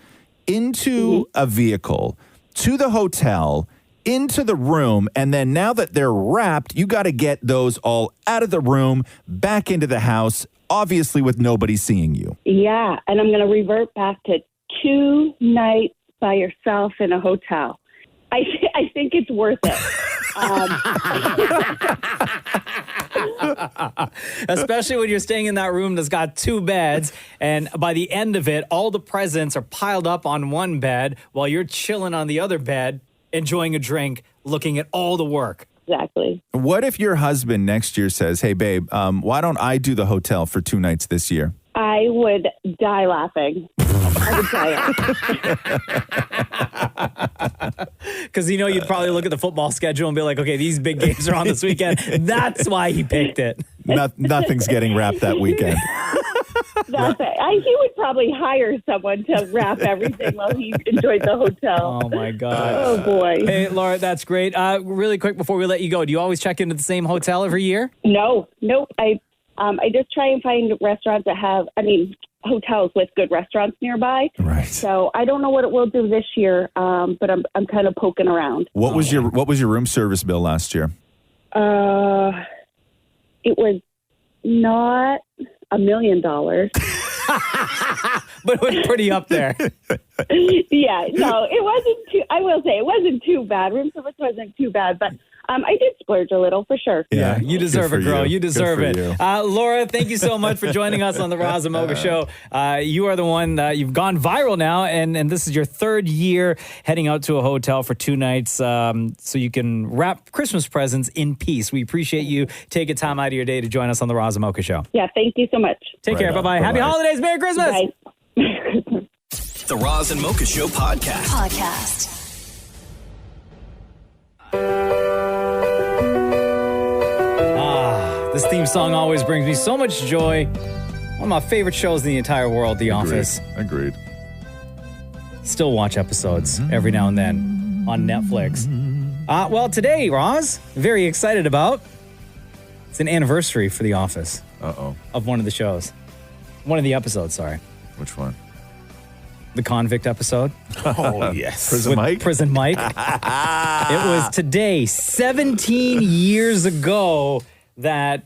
into a vehicle, to the hotel, into the room, and then now that they're wrapped, you got to get those all out of the room, back into the house, obviously with nobody seeing you. Yeah, and I'm going to revert back to 2 nights by yourself in a hotel. I think it's worth it. Especially when you're staying in that room that's got 2 beds, and by the end of it, all the presents are piled up on one bed while you're chilling on the other bed, enjoying a drink, looking at all the work. Exactly. What if your husband next year says, hey, babe, why don't I do the hotel for 2 nights this year? I would die laughing. I would die. Because you'd probably look at the football schedule and be like, okay, these big games are on this weekend. That's why he picked it. Nothing's getting wrapped that weekend. That's it. He would probably hire someone to wrap everything while he enjoyed the hotel. Oh, my God. Oh, boy. Hey, Laura, that's great. Really quick before we let you go, do you always check into the same hotel every year? Nope. I just try and find restaurants that have, hotels with good restaurants nearby. Right. So I don't know what it will do this year, but I'm kind of poking around. What was your room service bill last year? It was not $1 million. But it was pretty up there. Yeah, no, it wasn't too, I will say it wasn't too bad. Room service wasn't too bad, but I did splurge a little for sure. Yeah, you deserve it, girl. You deserve Good it. for you. Laura, thank you so much for joining us on the Roz Mocha Show. You are the one that you've gone viral now, and this is your 3rd year heading out to a hotel for 2 nights so you can wrap Christmas presents in peace. We appreciate you taking time out of your day to join us on the Roz Mocha Show. Yeah, thank you so much. Take care. Bye-bye. Happy holidays. Merry Christmas. Bye. The Roz and Mocha Show podcast. This theme song always brings me so much joy. One of my favorite shows in the entire world, The Office. Agreed. Still watch episodes every now and then on Netflix. Well, today, Roz, very excited about. It's an anniversary for The Office. Of one of the shows. One of the episodes, sorry. Which one? The convict episode. Oh, yes. Prison Mike? Prison Mike. It was today, 17 years ago, that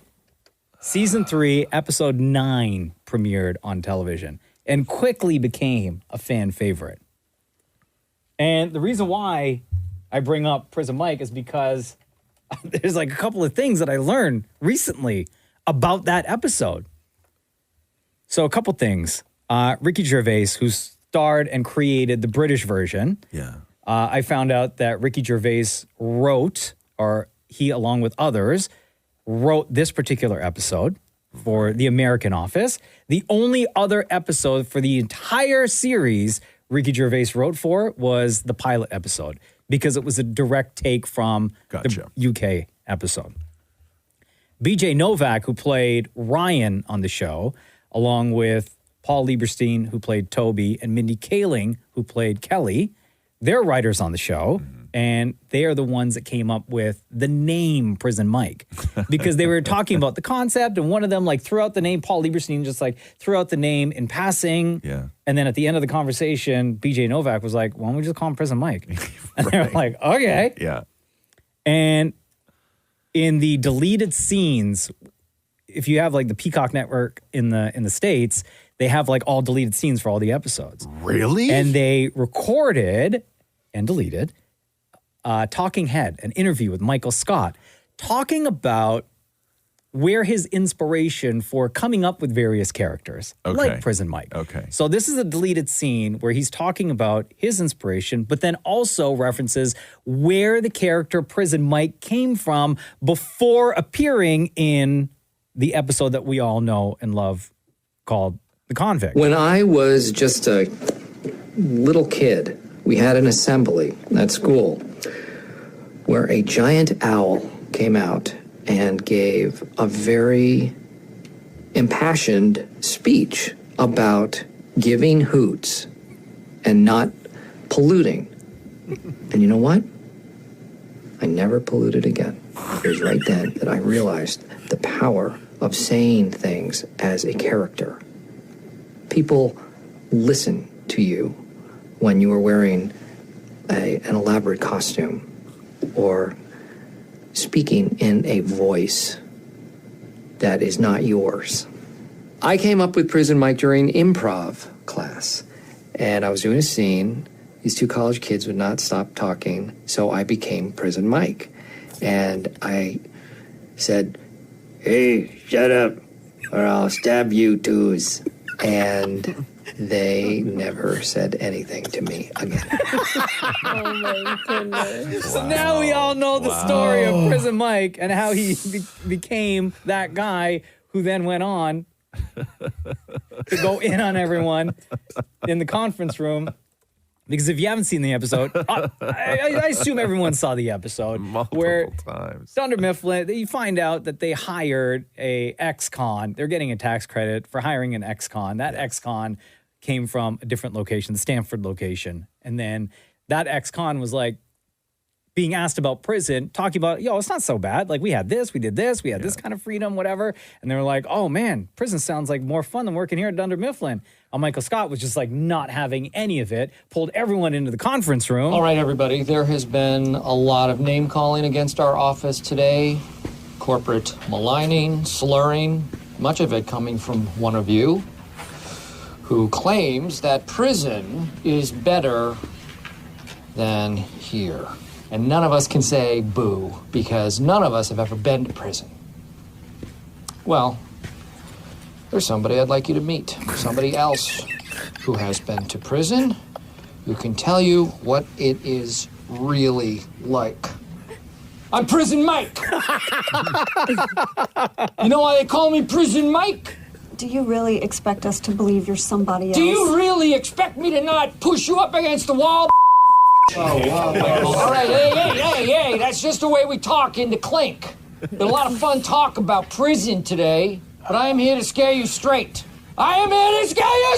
season 3, episode 9 premiered on television and quickly became a fan favorite. And the reason why I bring up Prison Mike is because there's like a couple of things that I learned recently about that episode. So a couple things. Ricky Gervais, who starred and created the British version. Yeah. I found out that Ricky Gervais wrote, or he along with others, wrote this particular episode for the American Office. The only other episode for the entire series Ricky Gervais wrote for was the pilot episode because it was a direct take from the UK episode. BJ Novak, who played Ryan on the show, along with Paul Lieberstein, who played Toby, and Mindy Kaling, who played Kelly, they're writers on the show. And they are the ones that came up with the name Prison Mike because they were talking about the concept. And one of them like threw out the name, Paul Lieberstein just like threw out the name in passing. Yeah. And then at the end of the conversation, BJ Novak was like, why don't we just call him Prison Mike? And they were like, okay. Yeah. And in the deleted scenes, if you have like the Peacock Network in the States, they have like all deleted scenes for all the episodes. Really? And they recorded and deleted Talking Head, an interview with Michael Scott, talking about where his inspiration for coming up with various characters, like Prison Mike. Okay. So this is a deleted scene where he's talking about his inspiration, but then also references where the character Prison Mike came from before appearing in the episode that we all know and love called The Convict. When I was just a little kid, we had an assembly at school where a giant owl came out and gave a very impassioned speech about giving hoots and not polluting. And you know what? I never polluted again. It was right then that I realized the power of saying things as a character. People listen to you when you are wearing an elaborate costume or speaking in a voice that is not yours. I came up with Prison Mike during improv class, and I was doing a scene. These two college kids would not stop talking, so I became Prison Mike. And I said, "Hey, shut up, or I'll stab you twos." And they never said anything to me again. Oh my goodness. So now we all know the story of Prison Mike and how he became that guy who then went on to go in on everyone in the conference room. Because if you haven't seen the episode, I assume everyone saw the episode where times. Dunder Mifflin, you find out that they hired a ex-con. They're getting a tax credit for hiring an ex-con. That ex-con came from a different location, the Stanford location. And then that ex-con was like being asked about prison, talking about, it's not so bad. Like we had this, we did this, we had this kind of freedom, whatever. And they were like, oh man, prison sounds like more fun than working here at Dunder Mifflin. Michael Scott was just like not having any of it, pulled everyone into the conference room. All right, everybody, there has been a lot of name calling against our office today. Corporate maligning, slurring, much of it coming from one of you who claims that prison is better than here. And none of us can say boo, because none of us have ever been to prison. Well, there's somebody I'd like you to meet. Somebody else who has been to prison, who can tell you what it is really like. I'm Prison Mike. You know why they call me Prison Mike? Do you really expect us to believe you're somebody else? Do you really expect me to not push you up against the wall? All right, hey, that's just the way we talk in the clink. Been a lot of fun talk about prison today, but I am here to scare you straight. I am here to scare you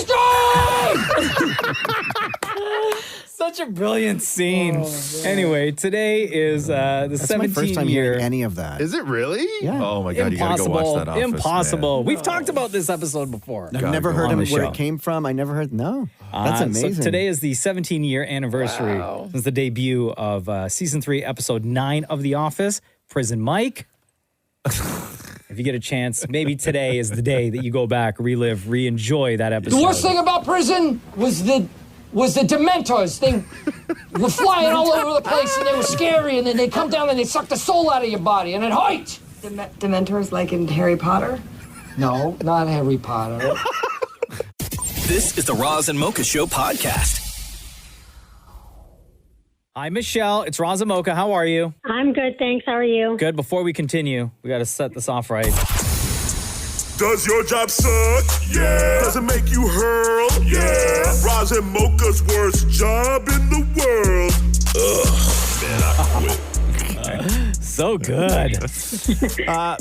straight! Such a brilliant scene. Anyway, today is the 17th my first time year. hearing any of that. Is it really? Yeah. Oh my God, you gotta go watch that Office. Impossible. Man. We've talked about this episode before. I've never heard of where it came from. I never heard. No, that's amazing. So today is the 17-year anniversary since the debut of season 3, episode 9 of The Office, Prison Mike. If you get a chance, maybe today is the day that you go back, relive, re-enjoy that episode. The worst thing about prison was the Dementors. They were flying all over the place, and they were scary, and then they come down and they suck the soul out of your body, and it hurt. Dementors like in Harry Potter? No, not Harry Potter. This is the Roz and Mocha Show podcast. Hi, Michelle. It's Roz Mocha. How are you? I'm good, thanks. How are you? Good. Before we continue, we got to set this off right. Does your job suck? Yeah. Does it make you hurl? Yeah. Roz and Mocha's worst job in the world. Ugh, man, I quit. So good.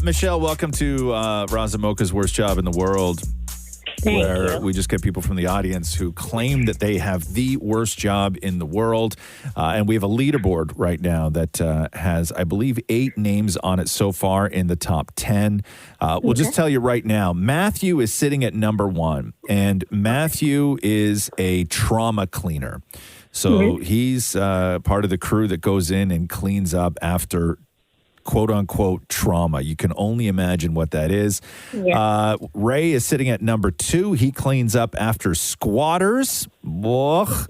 Michelle, welcome to Roz and Mocha's worst job in the world. Thank where you. we just get people from the audience who claim that they have the worst job in the world. And we have a leaderboard right now that has, I believe, 8 names on it so far in the top 10. We'll just tell you right now, Matthew is sitting at number 1, and Matthew is a trauma cleaner. So he's part of the crew that goes in and cleans up after quote unquote trauma. You can only imagine what that is. Yeah. Ray is sitting at number 2. He cleans up after squatters. Ugh.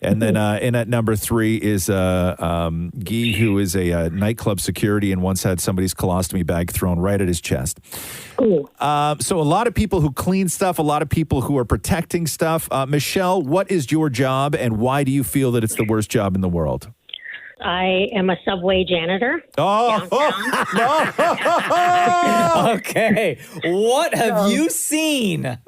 And then in at number 3 is Guy, who is a nightclub security and once had somebody's colostomy bag thrown right at his chest. So a lot of people who clean stuff, a lot of people who are protecting stuff. Michelle, what is your job and why do you feel that it's the worst job in the world? I am a subway janitor. Okay. What have you seen?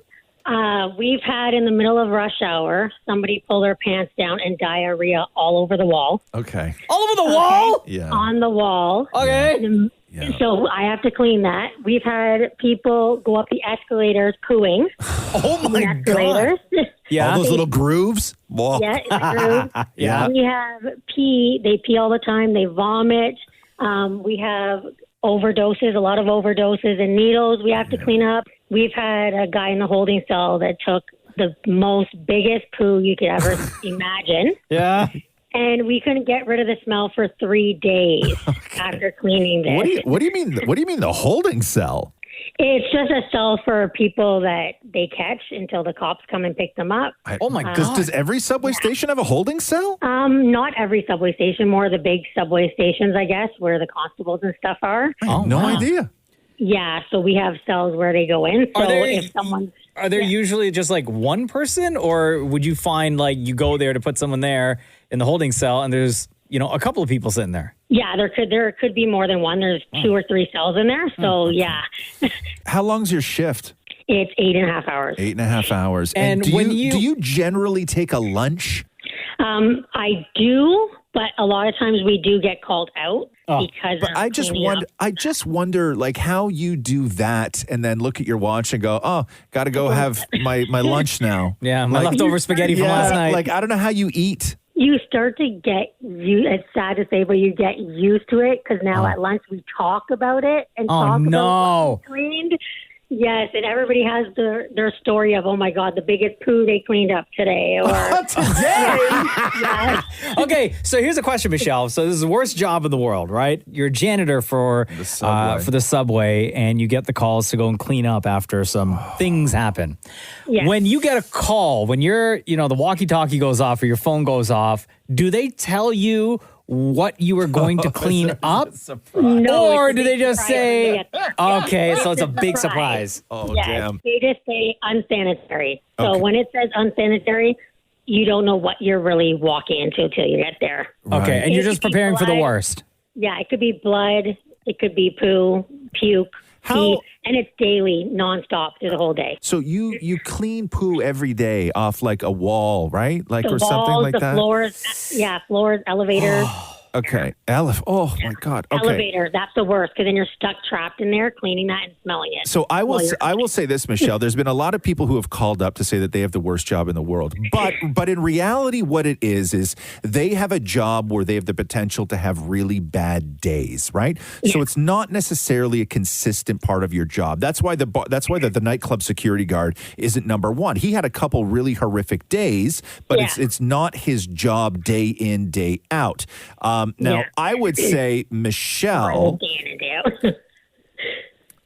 We've had in the middle of rush hour, somebody pull their pants down and diarrhea all over the wall. Okay. All over the wall? Yeah. On the wall. Okay. So I have to clean that. We've had people go up the escalators pooing. Oh my God. Yeah. All those little grooves? Whoa. Yeah, it's a groove. Yeah. We have pee. They pee all the time. They vomit. We have overdoses, a lot of overdoses and needles we have to clean up. We've had a guy in the holding cell that took the biggest poo you could ever imagine. Yeah. And we couldn't get rid of the smell for 3 days after cleaning this. What do you mean? What do you mean the holding cell? It's just a cell for people that they catch until the cops come and pick them up. Oh my God. Does every subway station have a holding cell? Not every subway station, more the big subway stations, I guess, where the constables and stuff are. No idea. Yeah, so we have cells where they go in. So Are there usually just like one person, or would you find like you go there to put someone there in the holding cell and there's, a couple of people sitting there? Yeah, there could be more than one. There's 2 or 3 cells in there. So yeah. How long's your shift? It's 8.5 hours. 8.5 hours. And do when do you generally take a lunch? I do, but a lot of times we do get called out because But I just wonder like how you do that and then look at your watch and go, oh, got to go have my lunch now. Yeah, my leftover spaghetti from last night. Like, I don't know how you eat. You start to get used, it's sad to say, but you get used to it because now at lunch we talk about it and talk about what we cleaned. Yes, and everybody has their story of, oh my God, the biggest poo they cleaned up today. Or Today? Okay, so here's a question, Michelle. So this is the worst job in the world, right? You're a janitor for the subway, and you get the calls to go and clean up after some things happen. Yes. When you get a call, when you're, the walkie-talkie goes off or your phone goes off, do they tell you what you were going to clean up? No, or it's a do they big just surprise say, when they get there. okay, so it's a a big surprise. surprise. Oh, Yes, damn. they just say unsanitary. So Okay. when it says unsanitary, you don't know what you're really walking into until you get there. Okay, and you're It just could be preparing for the blood. worst. Yeah, it could be blood. It could be poo, puke, pee, and it's daily, nonstop through the whole day. So you clean poo every day off like a wall, right? Like The or something walls, like the that. floors, elevators. Okay. Oh my God. Okay. Elevator, that's the worst because then you're stuck trapped in there cleaning that and smelling it. So I while you're- will say this, Michelle. There's been a lot of people who have called up to say that they have the worst job in the world. But in reality, what it is they have a job where they have the potential to have really bad days, right? So it's not necessarily a consistent part of your job. That's why the nightclub security guard isn't number 1. He had a couple really horrific days, but it's not his job day in, day out. Now, I would say, Michelle.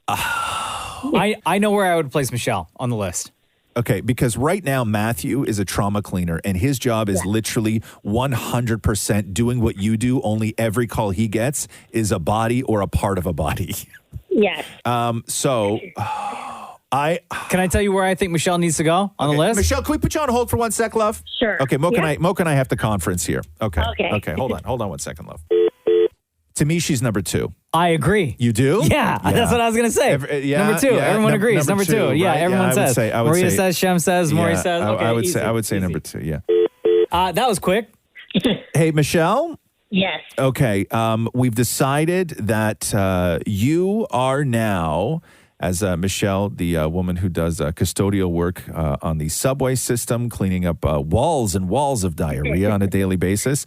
I know where I would place Michelle on the list. Okay, because right now Matthew is a trauma cleaner and his job is literally 100% doing what you do, only every call he gets is a body or a part of a body. Yes. So Can I tell you where I think Michelle needs to go on the list? Michelle, can we put you on hold for 1 sec, love? Sure. Okay, Mocha Yeah. and I have to conference here. Okay. Okay. Hold on 1 second, love. To me, she's number 2. I agree. You do? Yeah, that's what I was going to say. Number 2. Everyone agrees. Number 2. Yeah, right? everyone says. I would Maria say, says, Shem says, Maury says. Okay, I would say number 2, yeah. That was quick. Hey, Michelle? Yes. Okay, we've decided that you are now, as Michelle, the woman who does custodial work on the subway system, cleaning up walls and walls of diarrhea on a daily basis.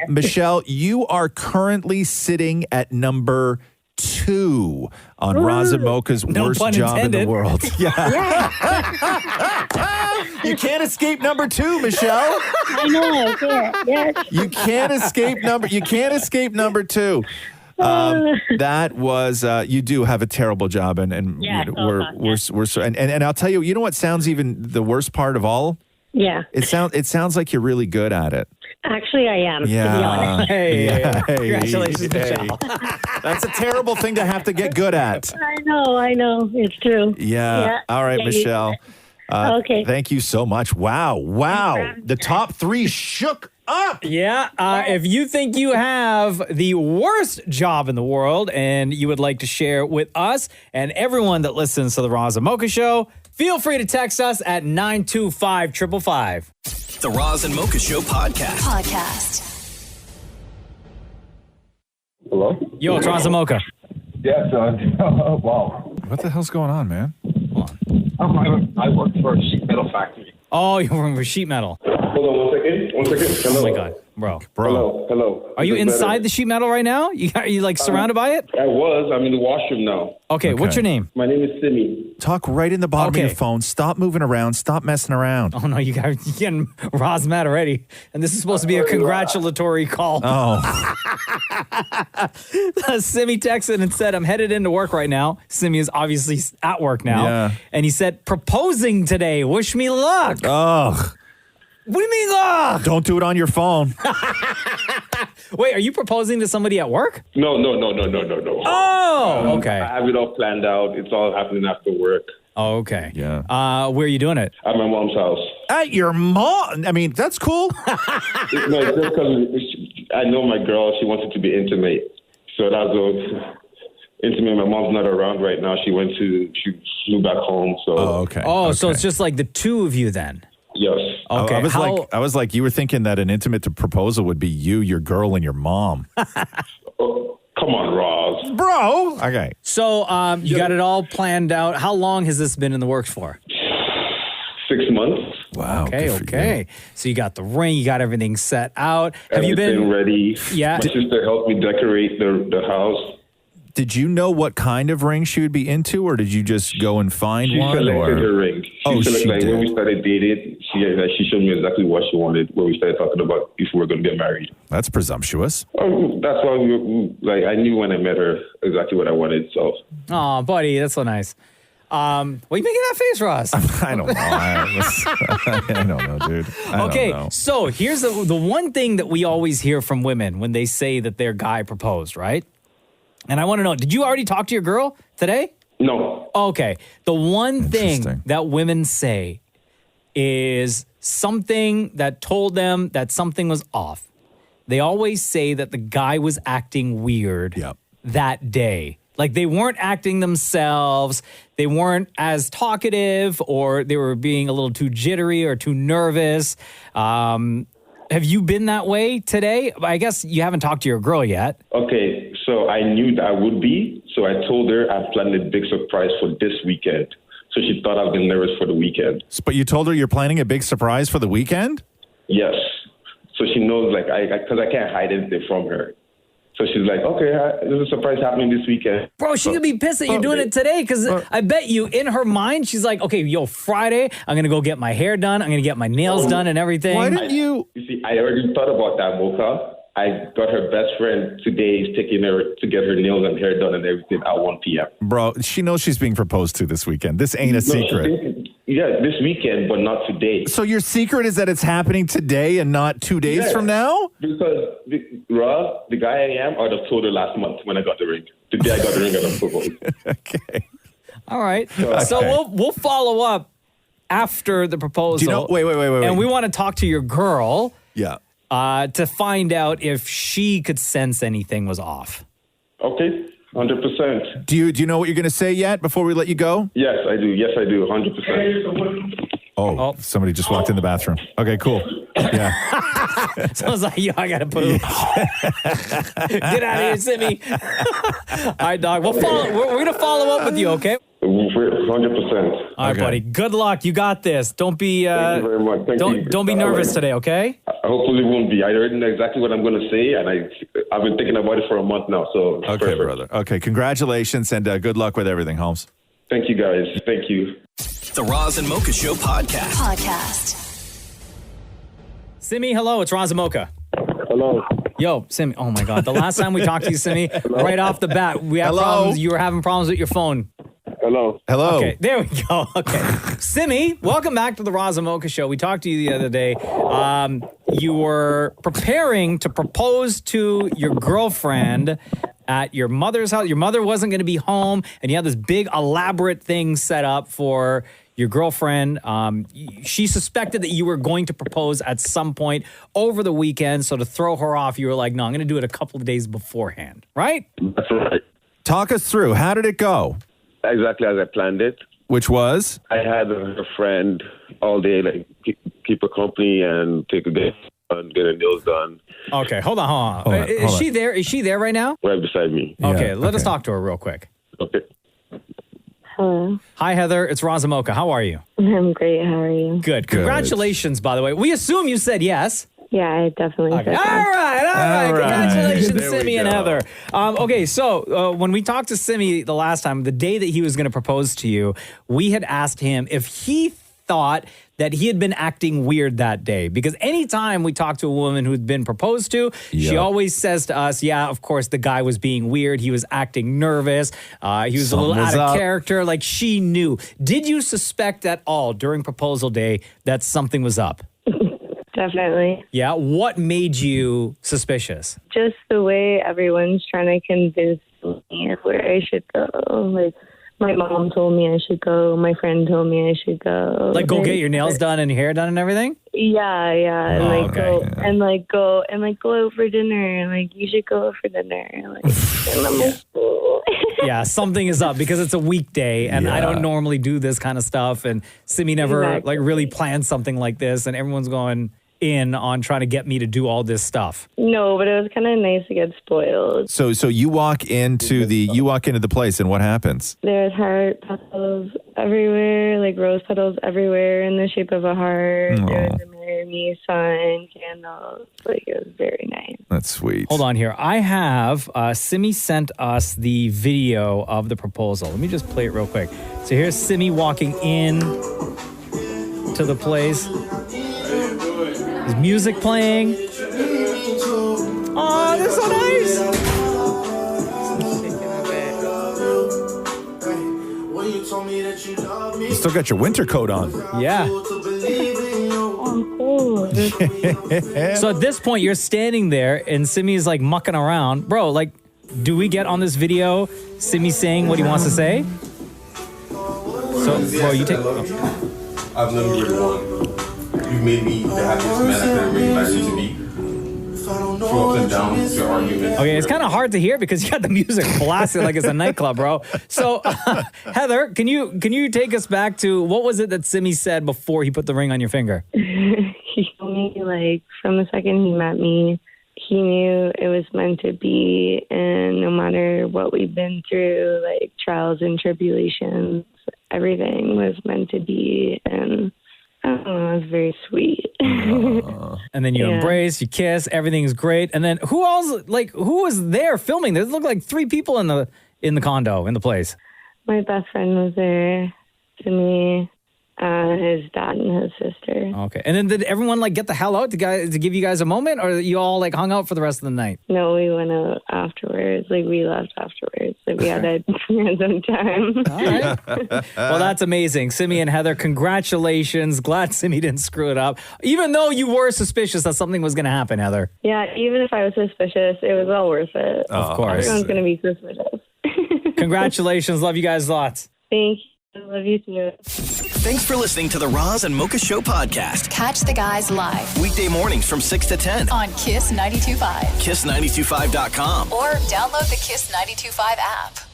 Michelle, you are currently sitting at number 2 on Roz and Mocha's worst job in the world. Yeah. You can't escape number 2, Michelle. I know. I can't. Yes. You can't escape number 2. That was you do have a terrible job, and Yeah, you know, we're so and I'll tell you, you know what sounds even the worst part of all? Yeah. It sounds like you're really good at it. Actually, I am. To be Yeah. honest. Hey, Congratulations, hey. Michelle. That's a terrible thing to have to get good at. I know. It's true. Yeah. All right, Yeah, Michelle. Okay. Thank you so much. Wow. The top 3 shook up. Yeah. If you think you have the worst job in the world and you would like to share with us and everyone that listens to the Roz and Mocha Show, feel free to text us at 925-555. The Roz and Mocha Show podcast. Hello? Yo, it's Roz and Mocha. Yes, wow. What the hell's going on, man? I work for a sheet metal factory. Oh, you're working for sheet metal. Hold on 1 second. Hello. Oh my God, bro. Hello. Are you Is this inside better? the sheet metal right now? Are you like surrounded by it? I was. I'm in the washroom now. Okay, what's your name? My name is Simi. Talk right in the bottom of your phone. Stop moving around. Stop messing around. Oh no, you're getting Roz mad already. And this is supposed to be a congratulatory call. Oh. Simi texted and said, I'm headed into work right now. Simi is obviously at work now. Yeah. And he said, proposing today. Wish me luck. Ugh. What do you mean, ugh? Don't do it on your phone. Wait, are you proposing to somebody at work? No. Oh, okay. I have it all planned out. It's all happening after work. Oh, okay. Yeah. Where are you doing it? At my mom's house. At your mom? I mean, that's cool. No, it's just because I know my girl. She wants it to be intimate. So that's all intimate. My mom's not around right now. She flew back home. So. Oh, okay. Oh, so it's just like the two of you then? Yes. Okay. I was like, you were thinking that an intimate proposal would be you, your girl, and your mom. Oh, come on, Roz. Bro. Okay. So you got it all planned out. How long has this been in the works for? 6 months. Wow. Okay. So you got the ring, you got everything set out. Have you Everything been ready? Yeah. My sister helped me decorate the house. Did you know what kind of ring she would be into, or did you just go and find She one? selected her ring. She did. When we started dating, she showed me exactly what she wanted when we started talking about if we were going to get married. That's presumptuous. That's why I knew when I met her exactly what I wanted. So. Oh, buddy, that's so nice. What are you making that face, Roz? I don't know. I don't know, dude. I Okay, don't know. so here's the one thing that we always hear from women when they say that their guy proposed, right? And I want to know, did you already talk to your girl today? No. Okay. The one thing that women say is something that told them that something was off. They always say that the guy was acting weird that day. Like they weren't acting themselves. They weren't as talkative, or they were being a little too jittery or too nervous. Have you been that way today? I guess you haven't talked to your girl yet. Okay, so I knew that I would be. So I told her I planned a big surprise for this weekend. So she thought I've been nervous for the weekend. But you told her you're planning a big surprise for the weekend? Yes. So she knows, because I can't hide anything from her. So she's like, okay, there's a surprise happening this weekend. Bro, she could be pissed that you're doing it today, because I bet you in her mind, she's like, okay, Friday, I'm going to go get my hair done. I'm going to get my nails done and everything. Why didn't you? You see, I already thought about that, Mocha. I got her best friend today is taking her to get her nails and hair done and everything at 1 p.m. Bro, she knows she's being proposed to this weekend. This ain't a secret. Yeah, this weekend, but not today. So your secret is that it's happening today and not 2 days from now? Because, Rob, the guy I am, I'd have told her last month when I got the ring. The day I got the ring, I got proposed. Okay. All right. So we'll follow up after the proposal. Do you know? Wait. And we want to talk to your girl. Yeah. To find out if she could sense anything was off. Okay, 100%. Do you know what you're going to say yet before we let you go? Yes, I do. 100%. Oh, somebody just walked in the bathroom. Okay, cool. Yeah. So I was like, yo, I got to poop. Get out of here, Simi. All right, dog. We're going to follow up with you, okay? 100%. All right, buddy. Good luck. You got this. Don't be Thank you very much. don't be nervous today, okay? I hopefully won't be. I already know exactly what I'm going to say, and I've been thinking about it for a month now. So okay, perfect. brother. Okay, congratulations and good luck with everything, Holmes. Thank you, guys. Thank you. The Roz and Mocha Show podcast. Simi, hello. It's Roz Mocha. Hello. Yo, Simi. Oh, my God. The last time we talked to you, Simi, right off the bat, we had problems. You were having problems with your phone. Hello. Okay, there we go. Okay. Simi, welcome back to the Roz and Mocha Show. We talked to you the other day. You were preparing to propose to your girlfriend at your mother's house. Your mother wasn't going to be home, and you had this big elaborate thing set up for your girlfriend. She suspected that you were going to propose at some point over the weekend, so to throw her off, you were like, no, I'm going to do it a couple of days beforehand, right? That's right. Talk us through. How did it go? Exactly as I planned it. Which was? I had a friend all day, like keep her company and take a date and get her nails done. Okay, hold on. Is she there? Is she there right now? Right beside me. Okay, let us talk to her real quick. Okay. Hello. Hi, Heather. It's Roz Mocha. How are you? I'm great. How are you? Good. Congratulations, by the way. We assume you said yes. Yeah, I definitely Okay. said All that. right. Congratulations, There we Simi and go. Heather. Okay, so when we talked to Simi the last time, the day that he was going to propose to you, we had asked him if he thought that he had been acting weird that day. Because anytime we talk to a woman who'd been proposed to, she always says to us, yeah, of course, the guy was being weird. He was acting nervous. He was a little out of character. Like, she knew. Did you suspect at all during proposal day that something was up? Definitely. Yeah. What made you suspicious? Just the way everyone's trying to convince me of where I should go. Like, my mom told me I should go. My friend told me I should go. Like, go get your nails done and your hair done and everything? Yeah. And go out for dinner. Like, you should go out for dinner. Like, and I'm like, yeah, something is up because it's a weekday and I don't normally do this kind of stuff. And Simi never like really planned something like this, and everyone's going in on trying to get me to do all this stuff. No, but it was kind of nice to get spoiled. So you walk into the place, and what happens? There's heart petals everywhere, like rose petals everywhere in the shape of a heart. There was a marry me sign, candles. Like, it was very nice. That's sweet. Hold on here. I have Simi sent us the video of the proposal. Let me just play it real quick. So here's Simi walking in to the place. There's music playing. Oh, they're so nice. You still got your winter coat on. Yeah. So at this point, you're standing there, and Simi is like mucking around. Bro, like, do we get on this video Simi saying what he wants to say? So, bro, you take... I've never really won. You've made me the happiest man I've ever made my to be. Throw up and down your arguments. Okay, it's kind of hard to hear because you got the music blasted like it's a nightclub, bro. So, Heather, can you take us back to what was it that Simi said before he put the ring on your finger? He told me, like, from the second he met me, he knew it was meant to be, and no matter what we've been through, like trials and tribulations, everything was meant to be, and I don't know, it was very sweet. And then you embrace, you kiss, everything's great. And then who else, like, who was there filming? There looked like 3 people in the condo, in the place. My best friend was there, to me, his dad and his sister. Okay. And then did everyone, like, get the hell out to give you guys a moment, or you all, like, hung out for the rest of the night? No, we went out afterwards. Like, we left afterwards. Like, we had some time. All right. Well, that's amazing. Simi and Heather, congratulations. Glad Simi didn't screw it up. Even though you were suspicious that something was going to happen, Heather. Yeah, even if I was suspicious, it was all worth it. Of course. Everyone's going to be suspicious. Congratulations. Love you guys lots. Thank you. I love you too. Thanks for listening to the Roz and Mocha Show podcast. Catch the guys live Weekday mornings from 6 to 10 on Kiss 92.5. KISS925.com. Or download the Kiss 92.5 app.